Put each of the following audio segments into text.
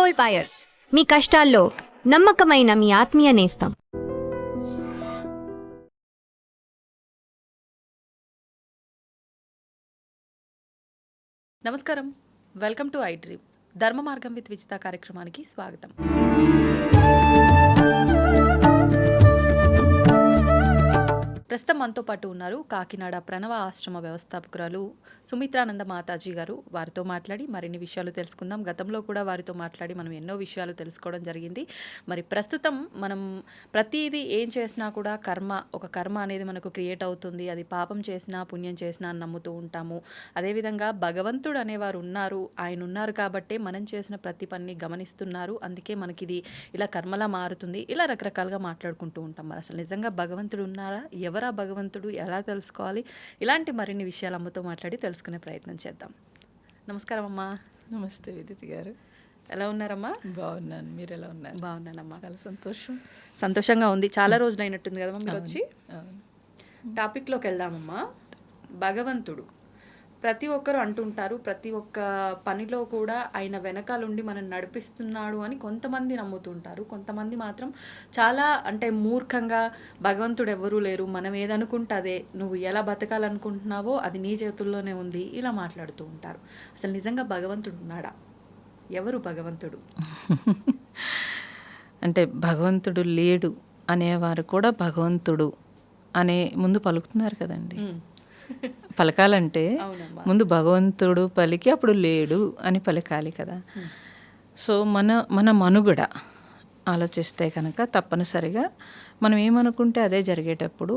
Gold buyers, మీ కష్టాల్లో నమ్మకమైన మీ ఆత్మీయ నేస్తం. నమస్కారం, వెల్కమ్ టు ఐ డ్రీమ్. ధర్మ మార్గం విత్ విజిత కార్యక్రమానికి స్వాగతం. ప్రస్తుతం మనతో పాటు ఉన్నారు కాకినాడ ప్రణవ ఆశ్రమ వ్యవస్థాపకురాలు సుమిత్రానంద మాతాజీ గారు. వారితో మాట్లాడి మరిన్ని విషయాలు తెలుసుకుందాం. గతంలో కూడా వారితో మాట్లాడి మనం ఎన్నో విషయాలు తెలుసుకోవడం జరిగింది. మరి ప్రస్తుతం మనం ప్రతిదీ ఏం చేసినా కూడా ఒక కర్మ అనేది మనకు క్రియేట్ అవుతుంది. అది పాపం చేసినా పుణ్యం చేసినా అని నమ్ముతూ ఉంటాము. అదేవిధంగా భగవంతుడు అనేవారు ఉన్నారు. ఆయన ఉన్నారు కాబట్టే మనం చేసిన ప్రతి పని గమనిస్తున్నారు. అందుకే మనకి ఇది ఇలా కర్మలా మారుతుంది. ఇలా రకరకాలుగా మాట్లాడుకుంటూ ఉంటాం. మరి అసలు నిజంగా భగవంతుడు ఉన్నారా? ఎవరా భగవంతుడు? ఎలా తెలుసుకోవాలి? ఇలాంటి మరిన్ని విషయాలు అమ్మతో మాట్లాడి తెలుసుకునే ప్రయత్నం చేద్దాం. నమస్కారం అమ్మా. నమస్తే విదితి గారు. ఎలా ఉన్నారమ్మా? బాగున్నాను, మీరు ఎలా ఉన్నారు? బాగున్నానమ్మా. చాలా సంతోషంగా ఉంది. చాలా రోజులు అయినట్టుంది కదమ్మా మీరు వచ్చి. టాపిక్లోకి వెళ్దామమ్మా. భగవంతుడు ప్రతి ఒక్కరు అంటుంటారు, ప్రతి ఒక్క పనిలో కూడా ఆయన వెనకాలండి మనం నడిపిస్తున్నాడు అని కొంతమంది నమ్ముతుంటారు. కొంతమంది మాత్రం చాలా మూర్ఖంగా భగవంతుడు ఎవరూ లేరు, మనం ఏదనుకుంటే అదే, నువ్వు ఎలా బతకాలనుకుంటున్నావో అది నీ చేతుల్లోనే ఉంది, ఇలా మాట్లాడుతూ ఉంటారు. అసలు నిజంగా భగవంతుడు ఉన్నాడా? ఎవరు భగవంతుడు? భగవంతుడు లేడు అనేవారు కూడా భగవంతుడు అనే ముందు పలుకుతున్నారు కదండి. పలకాలంటే ముందు భగవంతుడు పలికి అప్పుడు లేడు అని పలకాలి కదా. సో మన మనుగడ ఆలోచిస్తే కనుక తప్పనిసరిగా మనం ఏమనుకుంటే అదే జరిగేటప్పుడు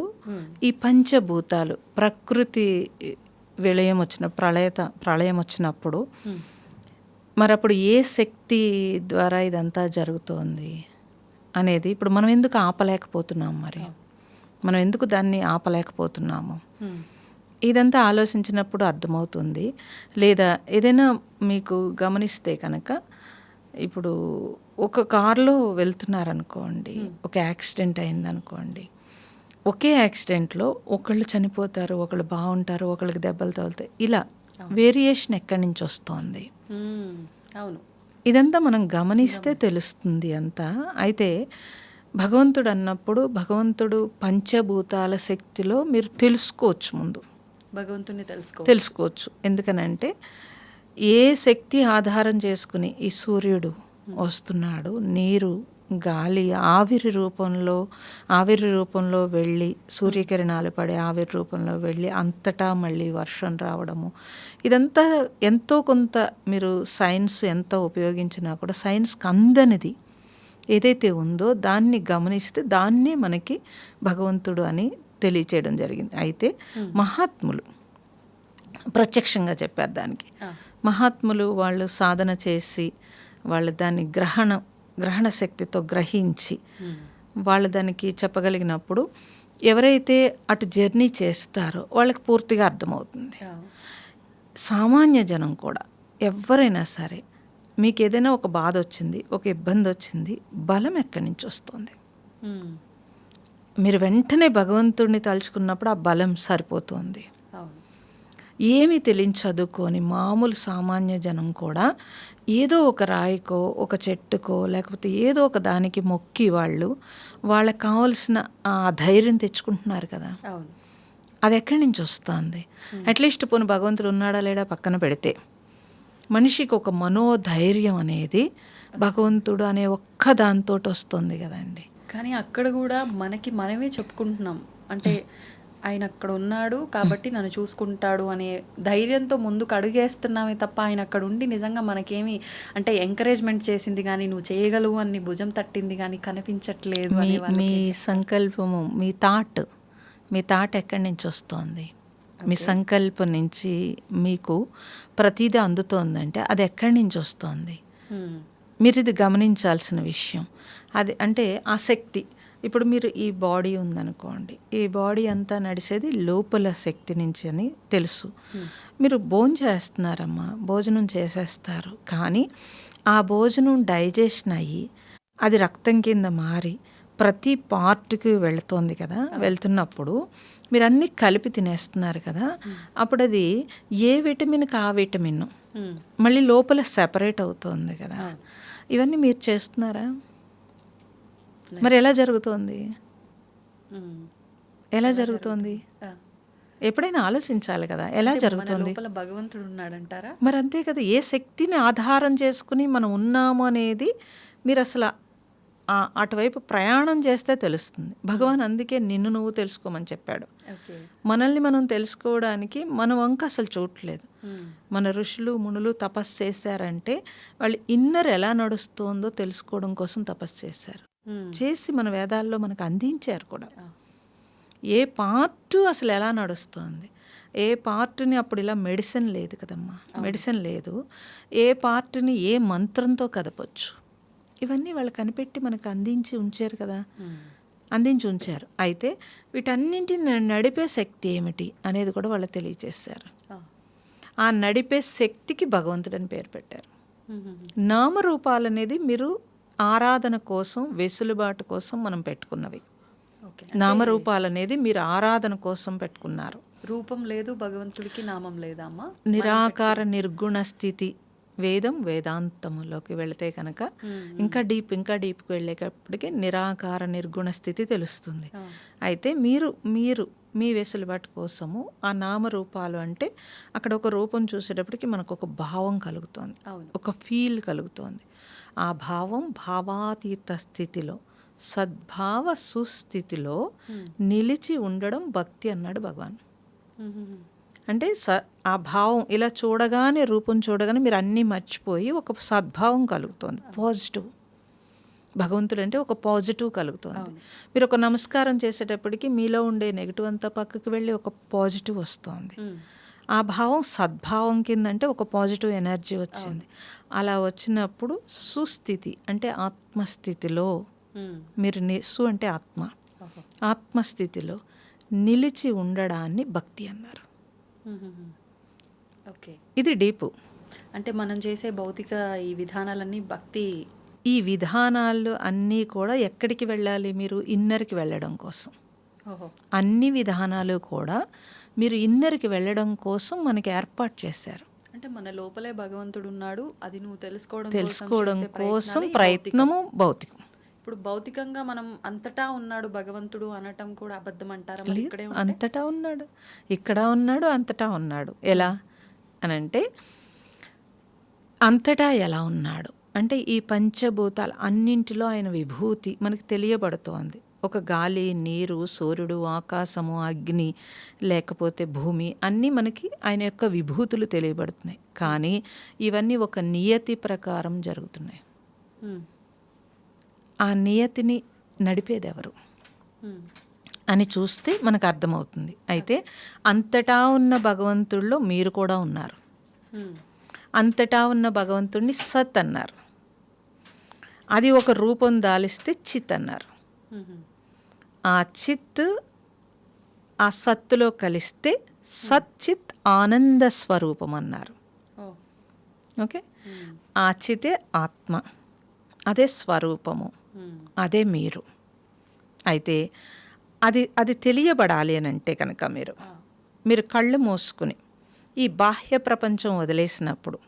ఈ పంచభూతాలు ప్రకృతి విలయం వచ్చిన ప్రళయం వచ్చినప్పుడు మరి అప్పుడు ఏ శక్తి ద్వారా ఇదంతా జరుగుతోంది అనేది ఇప్పుడు మనం ఎందుకు ఆపలేకపోతున్నాము? మనం ఎందుకు దాన్ని ఆపలేకపోతున్నాము? ఇదంతా ఆలోచించినప్పుడు అర్థమవుతుంది. లేదా ఏదైనా మీకు గమనిస్తే కనుక ఇప్పుడు ఒక కారులో వెళ్తున్నారనుకోండి, ఒక యాక్సిడెంట్ అయిందనుకోండి, ఒకే యాక్సిడెంట్లో ఒకళ్ళు చనిపోతారు, ఒకళ్ళు బాగుంటారు, ఒకళ్ళకి దెబ్బలు తగులుతాయి. ఇలా వేరియేషన్ ఎక్కడి నుంచి వస్తుంది? అవును, ఇదంతా మనం గమనిస్తే తెలుస్తుంది అంతా. అయితే భగవంతుడు అన్నప్పుడు భగవంతుడు పంచభూతాల శక్తిలో మీరు తెలుసుకోవచ్చు, ముందు భగవంతుని తెలుసుకోవచ్చు. ఎందుకనంటే ఏ శక్తి ఆధారం చేసుకుని ఈ సూర్యుడు వస్తున్నాడు, నీరు, గాలి ఆవిరి రూపంలో వెళ్ళి సూర్యకిరణాలు పడే ఆవిరి రూపంలో వెళ్ళి అంతటా మళ్ళీ వర్షం రావడము, ఇదంతా ఎంతో కొంత మీరు సైన్స్ ఎంత ఉపయోగించినా కూడా సైన్స్కి అందనిది ఏదైతే ఉందో దాన్ని గమనిస్తే దాన్నే మనకి భగవంతుడు అని తెలియచేయడం జరిగింది. అయితే మహాత్ములు ప్రత్యక్షంగా చెప్పారు దానికి. మహాత్ములు వాళ్ళు సాధన చేసి వాళ్ళు దాన్ని గ్రహణ శక్తితో గ్రహించి వాళ్ళు దానికి చెప్పగలిగినప్పుడు ఎవరైతే అటు జర్నీ చేస్తారో వాళ్ళకి పూర్తిగా అర్థమవుతుంది. సామాన్య జనం కూడా ఎవరైనా సరే మీకు ఏదైనా ఒక బాధ వచ్చింది, ఒక ఇబ్బంది వచ్చింది, బలం ఎక్కడి నుంచి వస్తుంది? మీరు వెంటనే భగవంతుడిని తలుచుకున్నప్పుడు ఆ బలం సరిపోతుంది. ఏమీ తెలియని చదువుకొని మామూలు సామాన్య జనం కూడా ఏదో ఒక రాయికో ఒక చెట్టుకో లేకపోతే ఏదో ఒక దానికి మొక్కి వాళ్ళకి కావాల్సిన ఆ ధైర్యం తెచ్చుకుంటున్నారు కదా. అది ఎక్కడి నుంచి వస్తుంది? అట్లీస్ట్ పోనీ భగవంతుడు ఉన్నాడా లేడా పక్కన పెడితే మనిషికి ఒక మనోధైర్యం అనేది భగవంతుడు అనే ఒక్క దాంతో వస్తుంది కదండి. కానీ అక్కడ కూడా మనమే చెప్పుకుంటున్నాం, ఆయన అక్కడ ఉన్నాడు కాబట్టి నన్ను చూసుకుంటాడు అనే ధైర్యంతో ముందుకు అడుగేస్తున్నామే తప్ప ఆయన అక్కడ ఉండి నిజంగా మనకేమి ఎంకరేజ్మెంట్ చేసింది కానీ నువ్వు చేయగలవు అని భుజం తట్టింది కానీ కనిపించట్లేదు. మీ సంకల్పము, మీ థాట్ ఎక్కడి నుంచి వస్తుంది? మీ సంకల్పం నుంచి మీకు ప్రతిదీ అందుతోందంటే అది ఎక్కడి నుంచి వస్తుంది? మీరు ఇది గమనించాల్సిన విషయం. అది ఆ శక్తి. ఇప్పుడు మీరు ఈ బాడీ ఉందనుకోండి, ఈ బాడీ అంతా నడిచేది లోపల శక్తి నుంచి అని తెలుసు. మీరు భోజనం చేసేస్తారు, కానీ ఆ భోజనం డైజెషన్ అయ్యి అది రక్తం కింద మారి ప్రతి పార్ట్కి వెళుతోంది కదా. వెళ్తున్నప్పుడు మీరు అన్నీ కలిపి తినేస్తున్నారు కదా, అప్పుడు అది ఏ విటమిన్కి ఆ విటమిన్ మళ్ళీ లోపల సెపరేట్ అవుతుంది కదా. ఇవన్నీ మీరు చేస్తున్నారా? మరి ఎలా జరుగుతోంది? ఎలా జరుగుతోంది? ఎప్పుడైనా ఆలోచించాలి కదా ఎలా జరుగుతుంది. భగవంతుడు ఉన్నాడంటారా? మరి అంతే కదా. ఏ శక్తిని ఆధారం చేసుకుని మనం ఉన్నాము అనేది మీరు అసలు అటువైపు ప్రయాణం చేస్తే తెలుస్తుంది. భగవాన్ అందుకే నిన్ను నువ్వు తెలుసుకోమని చెప్పాడు. మనల్ని మనం తెలుసుకోవడానికి మన వంక అసలు చూడలేదు. మన ఋషులు మునులు తపస్సు చేశారంటే వాళ్ళు ఇన్నర్ ఎలా నడుస్తుందో తెలుసుకోవడం కోసం తపస్సు చేశారు. చేసి మన వేదాల్లో మనకు అందించారు కూడా. ఏ పార్టు అసలు ఎలా నడుస్తుంది, ఏ పార్ట్ని అప్పుడు ఇలా మెడిసిన్ లేదు కదమ్మా, మెడిసిన్ లేదు, ఏ పార్ట్ని ఏ మంత్రంతో కదపచ్చు, ఇవన్నీ వాళ్ళు కనిపెట్టి మనకు అందించి ఉంచారు కదా, అందించి ఉంచారు. అయితే వీటన్నింటిని నడిపే శక్తి ఏమిటి అనేది కూడా వాళ్ళు తెలియచేశారు. ఆ నడిపే శక్తికి భగవంతుడని పేరు పెట్టారు. నామరూపాలు అనేది మీరు ఆరాధన కోసం వెసులుబాటు కోసం మనం పెట్టుకున్నవి. నామరూపాలు అనేది మీరు ఆరాధన కోసం పెట్టుకున్నారు. రూపం లేదు భగవంతుడికి, నామం లేదమ్మా. నిరాకార నిర్గుణ స్థితి వేదం వేదాంతములోకి వెళితే కనుక ఇంకా డీప్కి వెళ్ళేటప్పటికి నిరాకార నిర్గుణ స్థితి తెలుస్తుంది. అయితే మీరు మీ వెసులుబాటు కోసము ఆ నామరూపాలు అంటే అక్కడ ఒక రూపం చూసేటప్పటికి మనకు ఒక భావం కలుగుతుంది, ఒక ఫీల్ కలుగుతుంది. ఆ భావం భావాతీత స్థితిలో సద్భావ సుస్థితిలో నిలిచి ఉండడం భక్తి అన్నాడు భగవాన్. అంటే ఆ భావం ఇలా చూడగానే, రూపం చూడగానే మీరు అన్నీ మర్చిపోయి ఒక సద్భావం కలుగుతుంది, పాజిటివ్. భగవంతుడు అంటే ఒక పాజిటివ్ కలుగుతుంది. మీరు ఒక నమస్కారం చేసేటప్పటికి మీలో ఉండే నెగిటివ్ అంతా పక్కకు వెళ్ళి ఒక పాజిటివ్ వస్తుంది. ఆ భావం సద్భావం కిందంటే ఒక పాజిటివ్ ఎనర్జీ వచ్చింది. అలా వచ్చినప్పుడు సుస్థితి అంటే ఆత్మస్థితిలో మీరు సు అంటే ఆత్మ, ఆత్మస్థితిలో నిలిచి ఉండడాన్ని భక్తి అన్నారు. ఇది డీపు. అంటే మనం చేసే భౌతిక ఈ విధానాలన్నీ భక్తి. ఈ విధానాలు అన్నీ కూడా ఎక్కడికి వెళ్ళాలి? మీరు ఇన్నర్కి వెళ్ళడం కోసం. అన్ని విధానాలు కూడా మీరు ఇన్నర్కి వెళ్ళడం కోసం మనకి ఏర్పాటు చేశారు. అంటే మన లోపలే భగవంతుడు ఉన్నాడు, అది నువ్వు తెలుసుకోవడం కోసం ప్రయత్నము భౌతికం. ఇప్పుడు భౌతికంగా మనం అంతటా ఉన్నాడు భగవంతుడు అనటం కూడా అబద్ధం అంటారా? అంతటా ఉన్నాడు, ఇక్కడ ఉన్నాడు, అంతటా ఉన్నాడు. ఎలా అనంటే అంతటా ఎలా ఉన్నాడు అంటే ఈ పంచభూతాలు అన్నింటిలో ఆయన విభూతి మనకు తెలియబడుతోంది. ఒక గాలి, నీరు, సూర్యుడు, ఆకాశము, అగ్ని, లేకపోతే భూమి అన్నీ మనకి ఆయన యొక్క విభూతులు తెలియబడుతున్నాయి. కానీ ఇవన్నీ ఒక నియతి ప్రకారం జరుగుతున్నాయి. ఆ నియతిని నడిపేది ఎవరు అని చూస్తే మనకు అర్థమవుతుంది. అయితే అంతటా ఉన్న భగవంతుడిలో మీరు కూడా ఉన్నారు. అంతటా ఉన్న భగవంతుడిని సత్ అన్నారు. అది ఒక రూపం దాలిస్తే చిత్ అన్నారు. ఆ చిత్ ఆ సత్తులో కలిస్తే సచ్చిత్ ఆనంద స్వరూపం అన్నారు. ఓకే, ఆ చితే ఆత్మ, అదే స్వరూపము, అదే మీరు. అయితే అది తెలియబడాలి అని అంటే కనుక మీరు కళ్ళు మూసుకుని ఈ బాహ్య ప్రపంచం వదిలేసినప్పుడు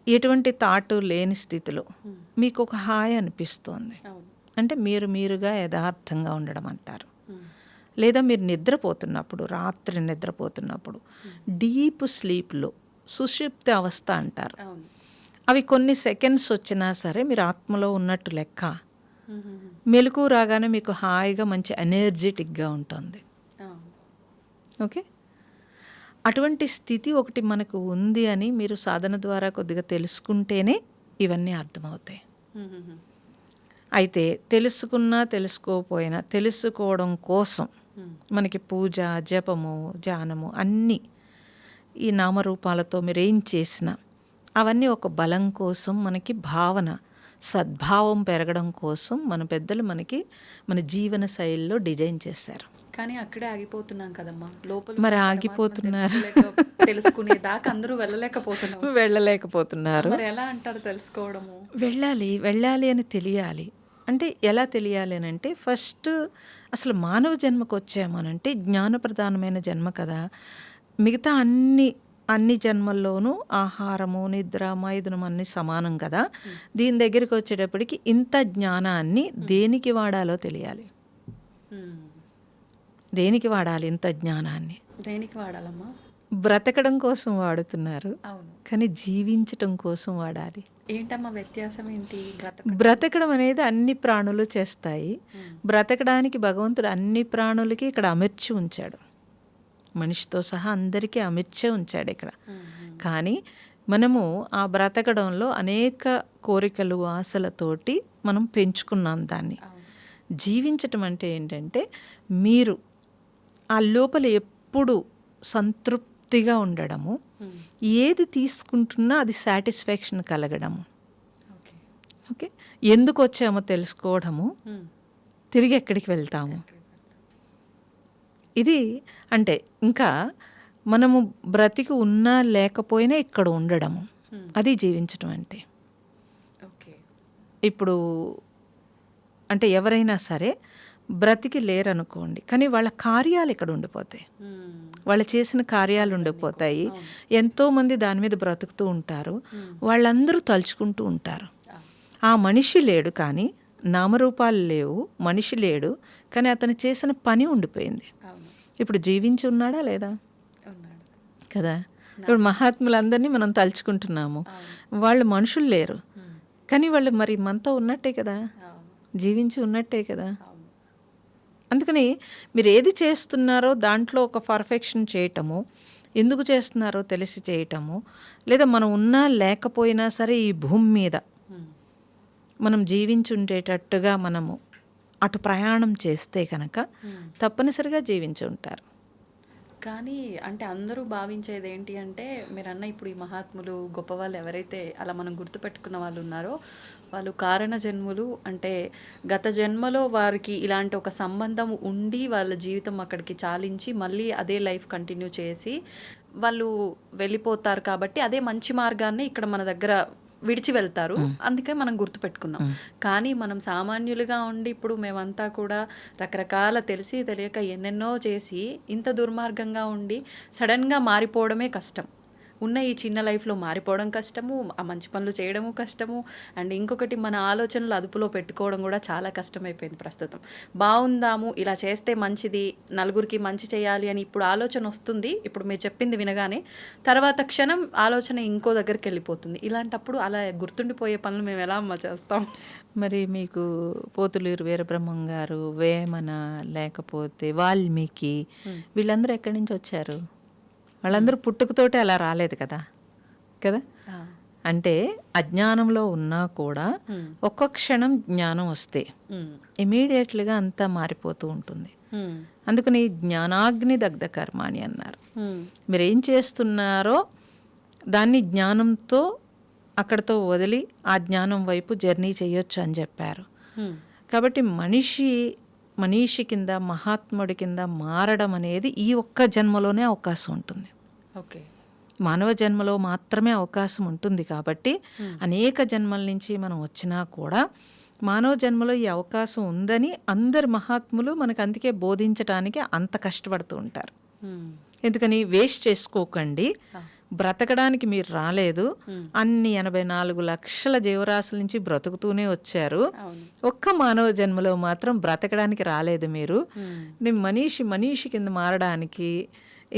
ఎటువంటి తాటు లేని స్థితిలో మీకు ఒక హాయి అనిపిస్తుంది. అంటే మీరుగా యథార్థంగా ఉండడం అంటారు. లేదా మీరు నిద్రపోతున్నప్పుడు, రాత్రి నిద్రపోతున్నప్పుడు డీప్ స్లీప్లో సుషుప్తి అవస్థ అంటారు. అవి కొన్ని సెకండ్స్ వచ్చినా సరే మీరు ఆత్మలో ఉన్నట్టు లెక్క. మెలకు రాగానే మీకు హాయిగా మంచి ఎనర్జెటిక్గా ఉంటుంది. ఓకే, అటువంటి స్థితి ఒకటి మనకు ఉంది అని మీరు సాధన ద్వారా కొద్దిగా తెలుసుకుంటేనే ఇవన్నీ అర్థమవుతాయి. అయితే తెలుసుకున్నా తెలుసుకోకపోయినా తెలుసుకోవడం కోసం మనకి పూజ, జపము, ధ్యానము అన్నీ ఈ నామరూపాలతో మీరు ఏం చేసినా అవన్నీ ఒక బలం కోసం, మనకి భావన సద్భావం పెరగడం కోసం మన పెద్దలు మనకి మన జీవన శైలిలో డిజైన్ చేశారు. కానీ అక్కడే ఆగిపోతున్నాం కదమ్మా. లోపల మరి ఆగిపోతున్నారు, తెలుసుకునేదాకా అందరూ వెళ్ళలేకపోతున్నారు. మరి ఎలా అంటారు తెలుసుకోవడము? వెళ్ళాలి అని తెలియాలి. అంటే ఎలా తెలియాలి అని అంటే ఫస్ట్ అసలు మానవ జన్మకు వచ్చామనంటే జ్ఞానప్రధానమైన జన్మ కదా. మిగతా అన్ని అన్ని జన్మల్లోనూ ఆహారము, నిద్ర, మైథునం అన్ని సమానం కదా. దీని దగ్గరికి వచ్చేటప్పటికి ఇంత జ్ఞానాన్ని దేనికి వాడాలో తెలియాలి. దేనికి వాడాలి ఇంత జ్ఞానాన్ని? దేనికి వాడాలమ్మా? బ్రతకడం కోసం వాడుతున్నారు, అవును. కానీ జీవించటం కోసం వాడాలి. ఏంటమ్మా వ్యత్యాసం ఏంటి? బ్రతకడం అనేది అన్ని ప్రాణులు చేస్తాయి. బ్రతకడానికి భగవంతుడు అన్ని ప్రాణులకి ఇక్కడ అమర్చి ఉంచాడు, మనిషితో సహా అందరికీ అమర్చే ఉంచాడు ఇక్కడ. కానీ మనము ఆ బ్రతకడంలో అనేక కోరికలు, ఆశలతోటి మనం పెంచుకున్నాం దాన్ని. జీవించటం అంటే ఏంటంటే మీరు ఆ లోపల ఎప్పుడు సంతృప్తిగా ఉండడము, ఏది తీసుకుంటున్నా అది సాటిస్ఫాక్షన్ కలగడము, ఓకే, ఎందుకు వచ్చామో తెలుసుకోవడము, తిరిగి ఎక్కడికి వెళ్తాము, ఇది అంటే ఇంకా మనము బ్రతికి ఉన్నా లేకపోయినా ఇక్కడ ఉండడము, అది జీవించటం అంటే. ఇప్పుడు అంటే ఎవరైనా సరే బ్రతికి లేరనుకోండి, కానీ వాళ్ళ కార్యాలు ఇక్కడ ఉండిపోతాయి, వాళ్ళు చేసిన కార్యాలు ఉండిపోతాయి. ఎంతోమంది దాని మీద బ్రతుకుతూ ఉంటారు, వాళ్ళందరూ తలుచుకుంటూ ఉంటారు. ఆ మనిషి లేడు కానీ, నామరూపాలు లేవు, మనిషి లేడు కానీ అతను చేసిన పని ఉండిపోయింది. ఇప్పుడు జీవించి ఉన్నాడా లేదా కదా. ఇప్పుడు మహాత్ములందరినీ మనం తలుచుకుంటున్నాము, వాళ్ళు మనుషులు లేరు కానీ వాళ్ళు మరి మనతో ఉన్నట్టే కదా, జీవించి ఉన్నట్టే కదా. అందుకని మీరు ఏది చేస్తున్నారో దాంట్లో ఒక పర్ఫెక్షన్ చేయటము, ఎందుకు చేస్తున్నారో తెలిసి చేయటము, లేదా మనం ఉన్నా లేకపోయినా సరే ఈ భూమి మీద మనం జీవించి ఉండేటట్టుగా మనము అటు ప్రయాణం చేస్తే కనుక తప్పనిసరిగా జీవించి ఉంటారు. కానీ అంటే అందరూ భావించేది ఏంటి అంటే, మీరన్న ఇప్పుడు ఈ మహాత్ములు గొప్పవాళ్ళు ఎవరైతే అలా మనం గుర్తుపెట్టుకున్న వాళ్ళు ఉన్నారో, వాళ్ళు కారణ జన్ములు, అంటే గత జన్మలో వారికి ఇలాంటి ఒక సంబంధం ఉండి వాళ్ళ జీవితం అక్కడికి చాలించి మళ్ళీ అదే లైఫ్ కంటిన్యూ చేసి వాళ్ళు వెళ్ళిపోతారు. కాబట్టి అదే మంచి మార్గాన్ని ఇక్కడ మన దగ్గర విడిచి వెళ్తారు, అందుకే మనం గుర్తుపెట్టుకున్నాం. కానీ మనం సామాన్యులుగా ఉండి ఇప్పుడు మేమంతా కూడా రకరకాల తెలిసి తెలియక ఎన్నెన్నో చేసి ఇంత దుర్మార్గంగా ఉండి సడన్గా మారిపోవడమే కష్టం. ఉన్న ఈ చిన్న లైఫ్లో మారిపోవడం కష్టము, ఆ మంచి పనులు చేయడము కష్టము, అండ్ ఇంకొకటి మన ఆలోచనలు అదుపులో పెట్టుకోవడం కూడా చాలా కష్టమైపోయింది ప్రస్తుతం. బాగుందాము, ఇలా చేస్తే మంచిది, నలుగురికి మంచి చేయాలి అని ఇప్పుడు ఆలోచన వస్తుంది, ఇప్పుడు మీరు చెప్పింది వినగానే తర్వాత క్షణం ఆలోచన ఇంకో దగ్గరికి వెళ్ళిపోతుంది. ఇలాంటప్పుడు అలా గుర్తుండిపోయే పనులు మేము ఎలా అమ్మ చేస్తాం? మరి మీకు పోతులూరు వీరబ్రహ్మం గారు, వేమన, లేకపోతే వాల్మీకి, వీళ్ళందరూ ఎక్కడి నుంచి వచ్చారు? వాళ్ళందరూ పుట్టుకతోటే అలా రాలేదు కదా కదా. అంటే అజ్ఞానంలో ఉన్నా కూడా ఒక్క క్షణం జ్ఞానం వస్తే ఇమీడియట్లుగా అంతా మారిపోతూ ఉంటుంది. అందుకని జ్ఞానాగ్ని దగ్ధ కర్మాణి అన్నారు. మీరేం చేస్తున్నారో దాన్ని జ్ఞానంతో అక్కడితో వదిలి ఆ జ్ఞానం వైపు జర్నీ చేయొచ్చు అని చెప్పారు. కాబట్టి మనిషి కింద, మహాత్ముడి కింద మారడం అనేది ఈ ఒక్క జన్మలోనే అవకాశం ఉంటుంది. ఓకే, మానవ జన్మలో మాత్రమే అవకాశం ఉంటుంది. కాబట్టి అనేక జన్మల నుంచి మనం వచ్చినా కూడా మానవ జన్మలో ఈ అవకాశం ఉందని అందరు మహాత్ములు మనకు అందుకే బోధించడానికి అంత కష్టపడుతూ ఉంటారు. ఎందుకని వేస్ట్ చేసుకోకండి, బ్రతకడానికి మీరు రాలేదు, అన్ని 84 లక్షల జీవరాశుల నుంచి బ్రతుకుతూనే వచ్చారు, ఒక్క మానవ జన్మలో మాత్రం బ్రతకడానికి రాలేదు మీరు. మనిషి కింద మారడానికి,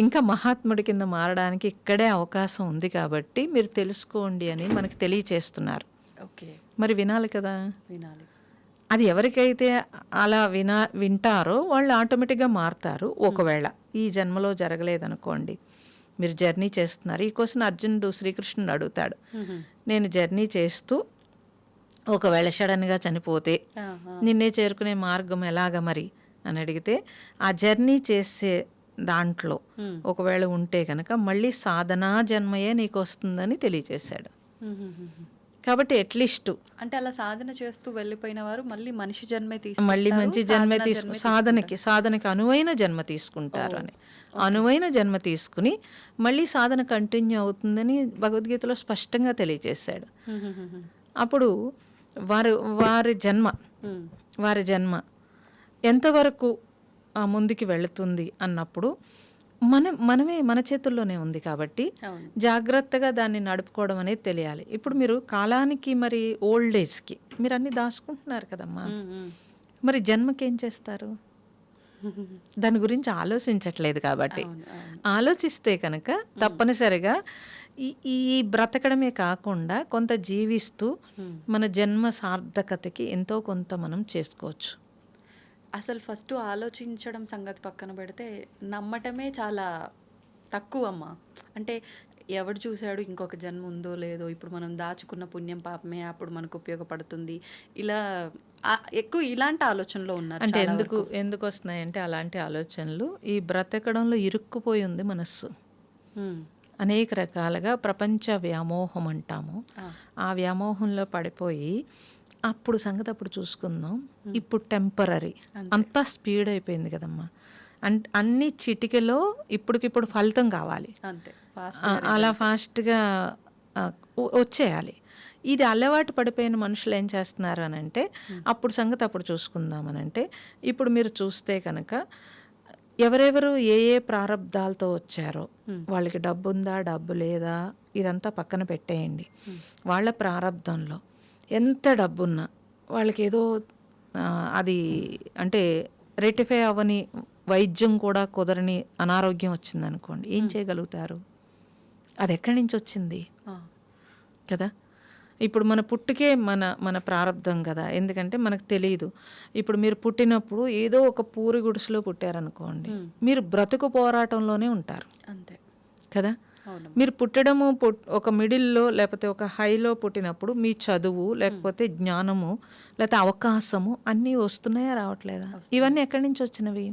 ఇంకా మహాత్ముడి కింద మారడానికి ఇక్కడే అవకాశం ఉంది కాబట్టి మీరు తెలుసుకోండి అని మనకు తెలియచేస్తున్నారు. ఓకే, మరి వినాలి కదా. వినాలి. అది ఎవరికైతే అలా వింటారో వాళ్ళు ఆటోమేటిక్గా మారుతారు. ఒకవేళ ఈ జన్మలో జరగలేదనుకోండి, మీరు జర్నీ చేస్తున్నారు. ఈ క్వశ్చన్ అర్జునుడు శ్రీకృష్ణుడు అడుగుతాడు, నేను జర్నీ చేస్తూ ఒకవేళ సడన్గా చనిపోతే నిన్నే చేరుకునే మార్గం ఎలాగ మరి అని అడిగితే, ఆ జర్నీ చేసే దాంట్లో ఒకవేళ ఉంటే కనుక మళ్ళీ సాధనా జన్మయే నీకు వస్తుందని తెలియచేశాడు. కాబట్టి అట్లీస్ట్ అంటే అలా సాధన చేస్తూ వెళ్ళిపోయిన వారు మళ్ళీ మనిషి జన్మే మళ్ళీ మంచి జన్మే సాధనకి అనువైన జన్మ తీసుకుంటారు అని, అనువైన జన్మ తీసుకుని మళ్ళీ సాధన కంటిన్యూ అవుతుందని భగవద్గీతలో స్పష్టంగా తెలియజేశాడు. అప్పుడు వారి జన్మ ఎంతవరకు ముందుకి వెళుతుంది అన్నప్పుడు మనమే మన చేతుల్లోనే ఉంది కాబట్టి అవును. జాగ్రత్తగా దాన్ని నడుపుకోవడం అనేది తెలియాలి. ఇప్పుడు మీరు కాలానికి మరి ఓల్డ్ ఏజ్కి మీరు అన్ని దాచుకుంటున్నారు కదమ్మా, మరి జన్మకి ఏం చేస్తారు? దాని గురించి ఆలోచించట్లేదు కాబట్టి. ఆలోచిస్తే కనుక తప్పనిసరిగా ఈ బ్రతకడమే కాకుండా కొంత జీవిస్తూ మన జన్మ సార్థకతకి ఎంతో కొంత మనం చేసుకోవచ్చు. అసలు ఫస్ట్ ఆలోచించడం సంగతి పక్కన పెడితే నమ్మటమే చాలా తక్కువ అమ్మా. అంటే ఎవడు చూశాడు ఇంకొక జన్మ ఉందో లేదో, ఇప్పుడు మనం దాచుకున్న పుణ్యం పాపమే అప్పుడు మనకు ఉపయోగపడుతుంది, ఇలా ఎక్కువ ఇలాంటి ఆలోచనలో ఉన్నారు. అంటే ఎందుకు వస్తున్నాయంటే అలాంటి ఆలోచనలు, ఈ బ్రతకడంలో ఇరుక్కుపోయి ఉంది మనస్సు. అనేక రకాలుగా ప్రపంచ వ్యామోహం అంటాము. ఆ వ్యామోహంలో పడిపోయి అప్పుడు సంగతి అప్పుడు చూసుకుందాం, ఇప్పుడు టెంపరీ, అంతా స్పీడ్ అయిపోయింది కదమ్మా. అన్ని చిటికెలో ఇప్పటికిప్పుడు ఫలితం కావాలి, అలా ఫాస్ట్గా వచ్చేయాలి. ఇది అలవాటు పడిపోయిన మనుషులు ఏం చేస్తున్నారు అని అంటే అప్పుడు సంగతి అప్పుడు చూసుకుందామనంటే, ఇప్పుడు మీరు చూస్తే కనుక ఎవరెవరు ఏ ప్రారంధాలతో వచ్చారో వాళ్ళకి డబ్బు ఉందా డబ్బు లేదా ఇదంతా పక్కన పెట్టేయండి. వాళ్ళ ప్రారంధంలో ఎంత డబ్బున్నా వాళ్ళకి ఏదో అది అంటే రెటిఫై అవ్వని వైద్యం కూడా కుదరని అనారోగ్యం వచ్చిందనుకోండి, ఏం చేయగలుగుతారు? అది ఎక్కడి నుంచి వచ్చింది కదా. ఇప్పుడు మన పుట్టుకే మన ప్రారంధం కదా, ఎందుకంటే మనకు తెలియదు. ఇప్పుడు మీరు పుట్టినప్పుడు ఏదో ఒక పూరి గుడిసెలో పుట్టారనుకోండి, మీరు బ్రతుకు పోరాటంలోనే ఉంటారు అంతే కదా. మీరు పుట్టడము ఒక మిడిల్లో లేకపోతే ఒక హైలో పుట్టినప్పుడు మీ చదువు లేకపోతే జ్ఞానము లేకపోతే అవకాశము అన్నీ వస్తున్నాయా రావట్లేదా? ఇవన్నీ ఎక్కడి నుంచి వచ్చినవి?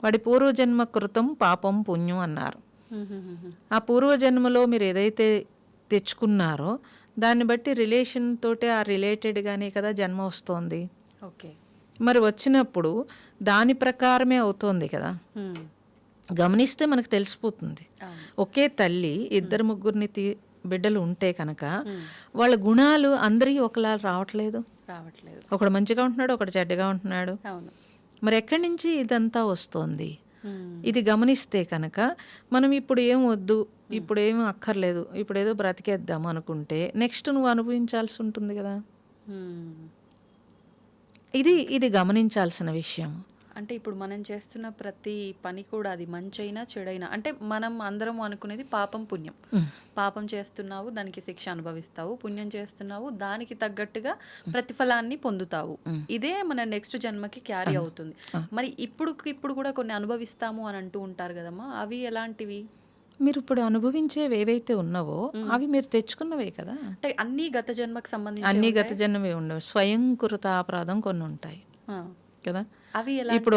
వాడి పూర్వజన్మ కృతం పాపం పుణ్యం అన్నారు. ఆ పూర్వజన్మలో మీరు ఏదైతే తెచ్చుకున్నారో దాన్ని బట్టి రిలేషన్ తోటే ఆ రిలేటెడ్గానే కదా జన్మ వస్తోంది. ఓకే, మరి వచ్చినప్పుడు దాని ప్రకారమే అవుతోంది కదా. గమనిస్తే మనకు తెలిసిపోతుంది. ఒకే తల్లి ఇద్దరు ముగ్గురిని బిడ్డలు ఉంటే కనుక వాళ్ళ గుణాలు అందరికీ ఒకలా రావట్లేదు. ఒకడు మంచిగా ఉంటున్నాడు, ఒకడు చెడ్డగా ఉంటున్నాడు. మరి ఎక్కడి నుంచి ఇదంతా వస్తోంది? ఇది గమనిస్తే కనుక మనం ఇప్పుడు ఏం వద్దు, ఇప్పుడు ఏం అక్కర్లేదు, ఇప్పుడు ఏదో బ్రతికేద్దాం అనుకుంటే నెక్స్ట్ నువ్వు అనుభవించాల్సి ఉంటుంది కదా. ఇది గమనించాల్సిన విషయం. అంటే ఇప్పుడు మనం చేస్తున్న ప్రతి పని కూడా అది మంచైనా చెడైనా, అంటే మనం అందరం అనుకునేది పాపం పుణ్యం. పాపం చేస్తున్నావు దానికి శిక్ష అనుభవిస్తావు, పుణ్యం చేస్తున్నావు దానికి తగ్గట్టుగా ప్రతిఫలాన్ని పొందుతావు. ఇదే మన నెక్స్ట్ జన్మకి క్యారీ అవుతుంది. మరి ఇప్పుడు కూడా కొన్ని అనుభవిస్తాము అని అంటూ ఉంటారు కదమ్మా, అవి ఎలాంటివి? మీరు ఇప్పుడు అనుభవించేవి ఏవైతే ఉన్నావో అవి మీరు తెచ్చుకున్నవే కదా. అంటే అన్ని గత జన్మకు సంబంధించి అన్ని గత జన్మవే ఉండవు. స్వయంకృత అపరాధం కొన్ని ఉంటాయి కదా. ఇప్పుడు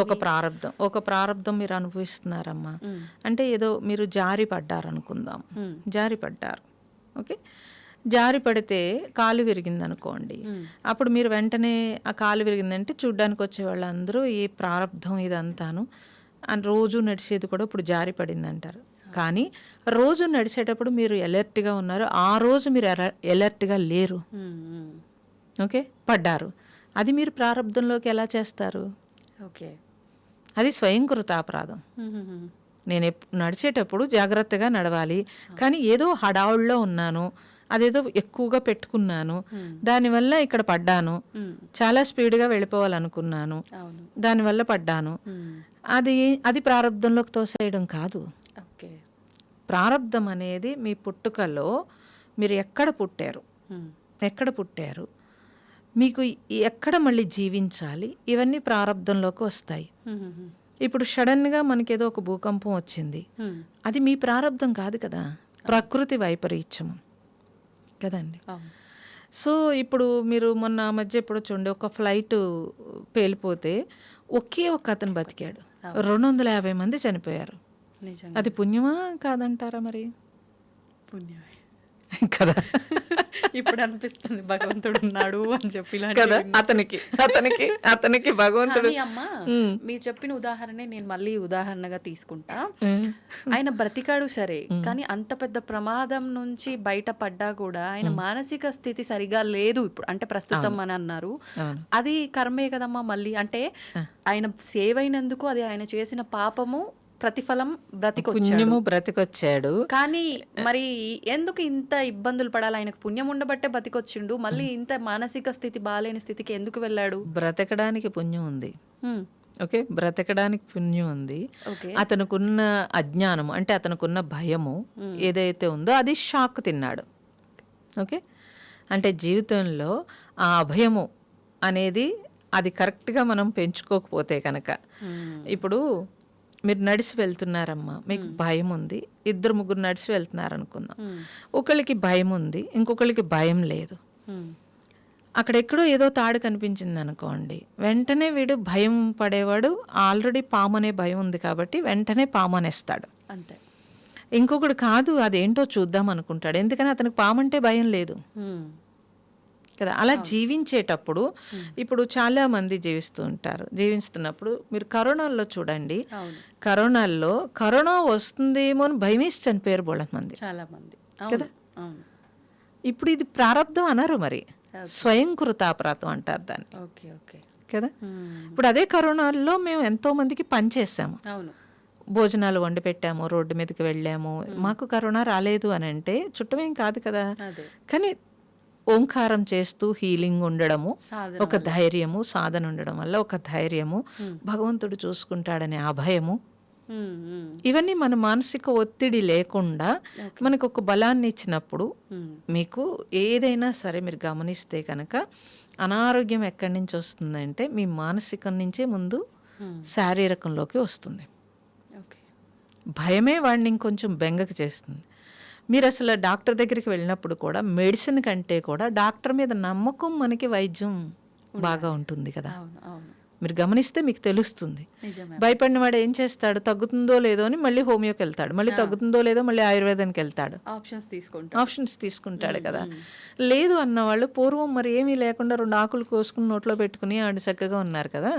ఒక ప్రారంధం మీరు అనుభవిస్తున్నారమ్మా అంటే ఏదో మీరు జారి పడ్డారు అనుకుందాం, జారి పడ్డారు, ఓకే. జారి పడితే కాలు విరిగింది అనుకోండి, అప్పుడు మీరు వెంటనే ఆ కాలు విరిగిందంటే చూడ్డానికి వచ్చే వాళ్ళందరూ ఈ ప్రారంధం ఇదంతాను అని రోజు నడిచేది కూడా ఇప్పుడు జారి పడింది అంటారు. కానీ రోజు నడిచేటప్పుడు మీరు అలర్ట్గా ఉన్నారు, ఆ రోజు మీరు అలర్ట్గా లేరు, ఓకే, పడ్డారు. అది మీరు ప్రారంధంలోకి ఎలా చేస్తారు? ఓకే, అది స్వయంకృత అపరాధం. నేను నడిచేటప్పుడు జాగ్రత్తగా నడవాలి, కానీ ఏదో హడావుల్లో ఉన్నాను, అదేదో ఎక్కువగా పెట్టుకున్నాను, దానివల్ల ఇక్కడ పడ్డాను, చాలా స్పీడ్గా వెళ్ళిపోవాలనుకున్నాను, దానివల్ల పడ్డాను. అది ప్రారంధంలోకి తోసేయడం కాదు. ప్రారంధం అనేది మీ పుట్టుకలో మీరు ఎక్కడ పుట్టారు, మీకు ఎక్కడ మళ్ళీ జీవించాలి, ఇవన్నీ ప్రారంధంలోకి వస్తాయి. ఇప్పుడు సడన్గా మనకేదో ఒక భూకంపం వచ్చింది, అది మీ ప్రారంధం కాదు కదా, ప్రకృతి వైపరీత్యం కదండి. సో ఇప్పుడు మీరు మొన్న మధ్య ఎప్పుడో చూడండి, ఒక ఫ్లైట్ పేలిపోతే ఒకే ఒక అతను బతికాడు, 250 మంది చనిపోయారు. అది పుణ్యమా కాదంటారా? మరి పుణ్యమే కదా. ఇప్పుడు అనిపిస్తుంది భగవంతుడు ఉన్నాడు అని చెప్పి కదా, అతనికి భగవంతుడు. అమ్మా మీరు చెప్పిన ఉదాహరణే నేను మళ్ళీ ఉదాహరణగా తీసుకుంటా. ఆయన బ్రతికాడు సరే, కానీ అంత పెద్ద ప్రమాదం నుంచి బయటపడ్డా కూడా ఆయన మానసిక స్థితి సరిగా లేదు ఇప్పుడు, అంటే ప్రస్తుతం అని అన్నారు. అది కర్మే కదమ్మా. మళ్ళీ అంటే ఆయన సేవ్ అయినందుకు అది ఆయన చేసిన పాపము ప్రతిఫలం బ్రతికొచ్చాడు. పుణ్యము బ్రతికొచ్చాడు. కానీ మరి ఎందుకు ఇంత ఇబ్బందులు పడాలి? ఆయనకు పుణ్యం ఉండబట్టే బతికొచ్చిండు, మళ్ళీ ఇంత మానసిక స్థితి బాలేని స్థితికి ఎందుకు వెళ్ళాడు? బ్రతకడానికి పుణ్యం ఉంది. హ్మ్. ఓకే, బ్రతకడానికి పుణ్యం ఉంది. ఓకే. అతనుకున్న అజ్ఞానము అంటే అతనుకున్న భయము ఏదైతే ఉందో అది షాక్ తిన్నాడు. ఓకే, అంటే జీవితంలో ఆ అభయము అనేది అది కరెక్ట్గా మనం పెంచుకోకపోతే కనుక, ఇప్పుడు మీరు నడిచి వెళ్తున్నారమ్మా, మీకు భయం ఉంది, 2-3 నడిచి వెళ్తున్నారు అనుకుందాం. ఒకళ్ళకి భయం ఉంది, ఇంకొకళ్ళకి భయం లేదు. అక్కడెక్కడో ఏదో తాడు కనిపించింది అనుకోండి, వెంటనే వీడు భయం పడేవాడు, ఆల్రెడీ పాము అనే భయం ఉంది కాబట్టి వెంటనే పాము అనేస్తాడు. అంతే. ఇంకొకడు కాదు, అదేంటో చూద్దాం అనుకుంటాడు, ఎందుకని అతనికి పాము అంటే భయం లేదు కదా. అలా జీవించేటప్పుడు ఇప్పుడు చాలా మంది జీవిస్తూ ఉంటారు. జీవిస్తున్నప్పుడు మీరు కరోనాలో చూడండి, కరోనాలో కరోనా వస్తుందేమో అని భయమేసి చనిపోయారు బోళ్ళ మంది, చాలా మంది కదా. ఇప్పుడు ఇది ప్రారంధం అనరు, మరి స్వయంకృతాపరాధం అంటారు దాన్ని. ఓకే ఓకే కదా. ఇప్పుడు అదే కరోనాలో మేము ఎంతో మందికి పని చేసాము, అవును, భోజనాలు వండి పెట్టాము, రోడ్డు మీదకి వెళ్ళాము. మాకు కరోనా రాలేదు అని అంటే చుట్టమేం కాదు కదా. కానీ ఓంకారం చేస్తూ హీలింగ్ ఉండడము, ఒక ధైర్యము, సాధన ఉండడం వల్ల ఒక ధైర్యము, భగవంతుడు చూసుకుంటాడనే అభయము, ఇవన్నీ మన మానసిక ఒత్తిడి లేకుండా మనకు ఒక బలాన్ని ఇచ్చినప్పుడు, మీకు ఏదైనా సరే మీరు గమనిస్తే కనుక అనారోగ్యం ఎక్కడి నుంచి వస్తుందంటే మీ మానసికం నుంచే ముందు శారీరకంలోకి వస్తుంది. భయమే వాడిని ఇంకొంచెం బెంగకు చేస్తుంది. మీరు అసలు డాక్టర్ దగ్గరికి వెళ్ళినప్పుడు కూడా మెడిసిన్ కంటే కూడా డాక్టర్ మీద నమ్మకం మనకి వైద్యం బాగా ఉంటుంది కదా. మీరు గమనిస్తే మీకు తెలుస్తుంది. భయపడిన వాడు ఏం చేస్తాడు, తగ్గుతుందో లేదో అని మళ్ళీ హోమియోకి వెళ్తాడు, మళ్ళీ తగ్గుతుందో లేదో మళ్ళీ ఆయుర్వేదానికి వెళ్తాడు, ఆప్షన్స్ తీసుకుంటాడు కదా. లేదు అన్నవాళ్ళు పూర్వం మరి ఏమీ లేకుండా 2 ఆకులు కోసుకుని నోట్లో పెట్టుకుని ఆడు చక్కగా ఉన్నారు కదా.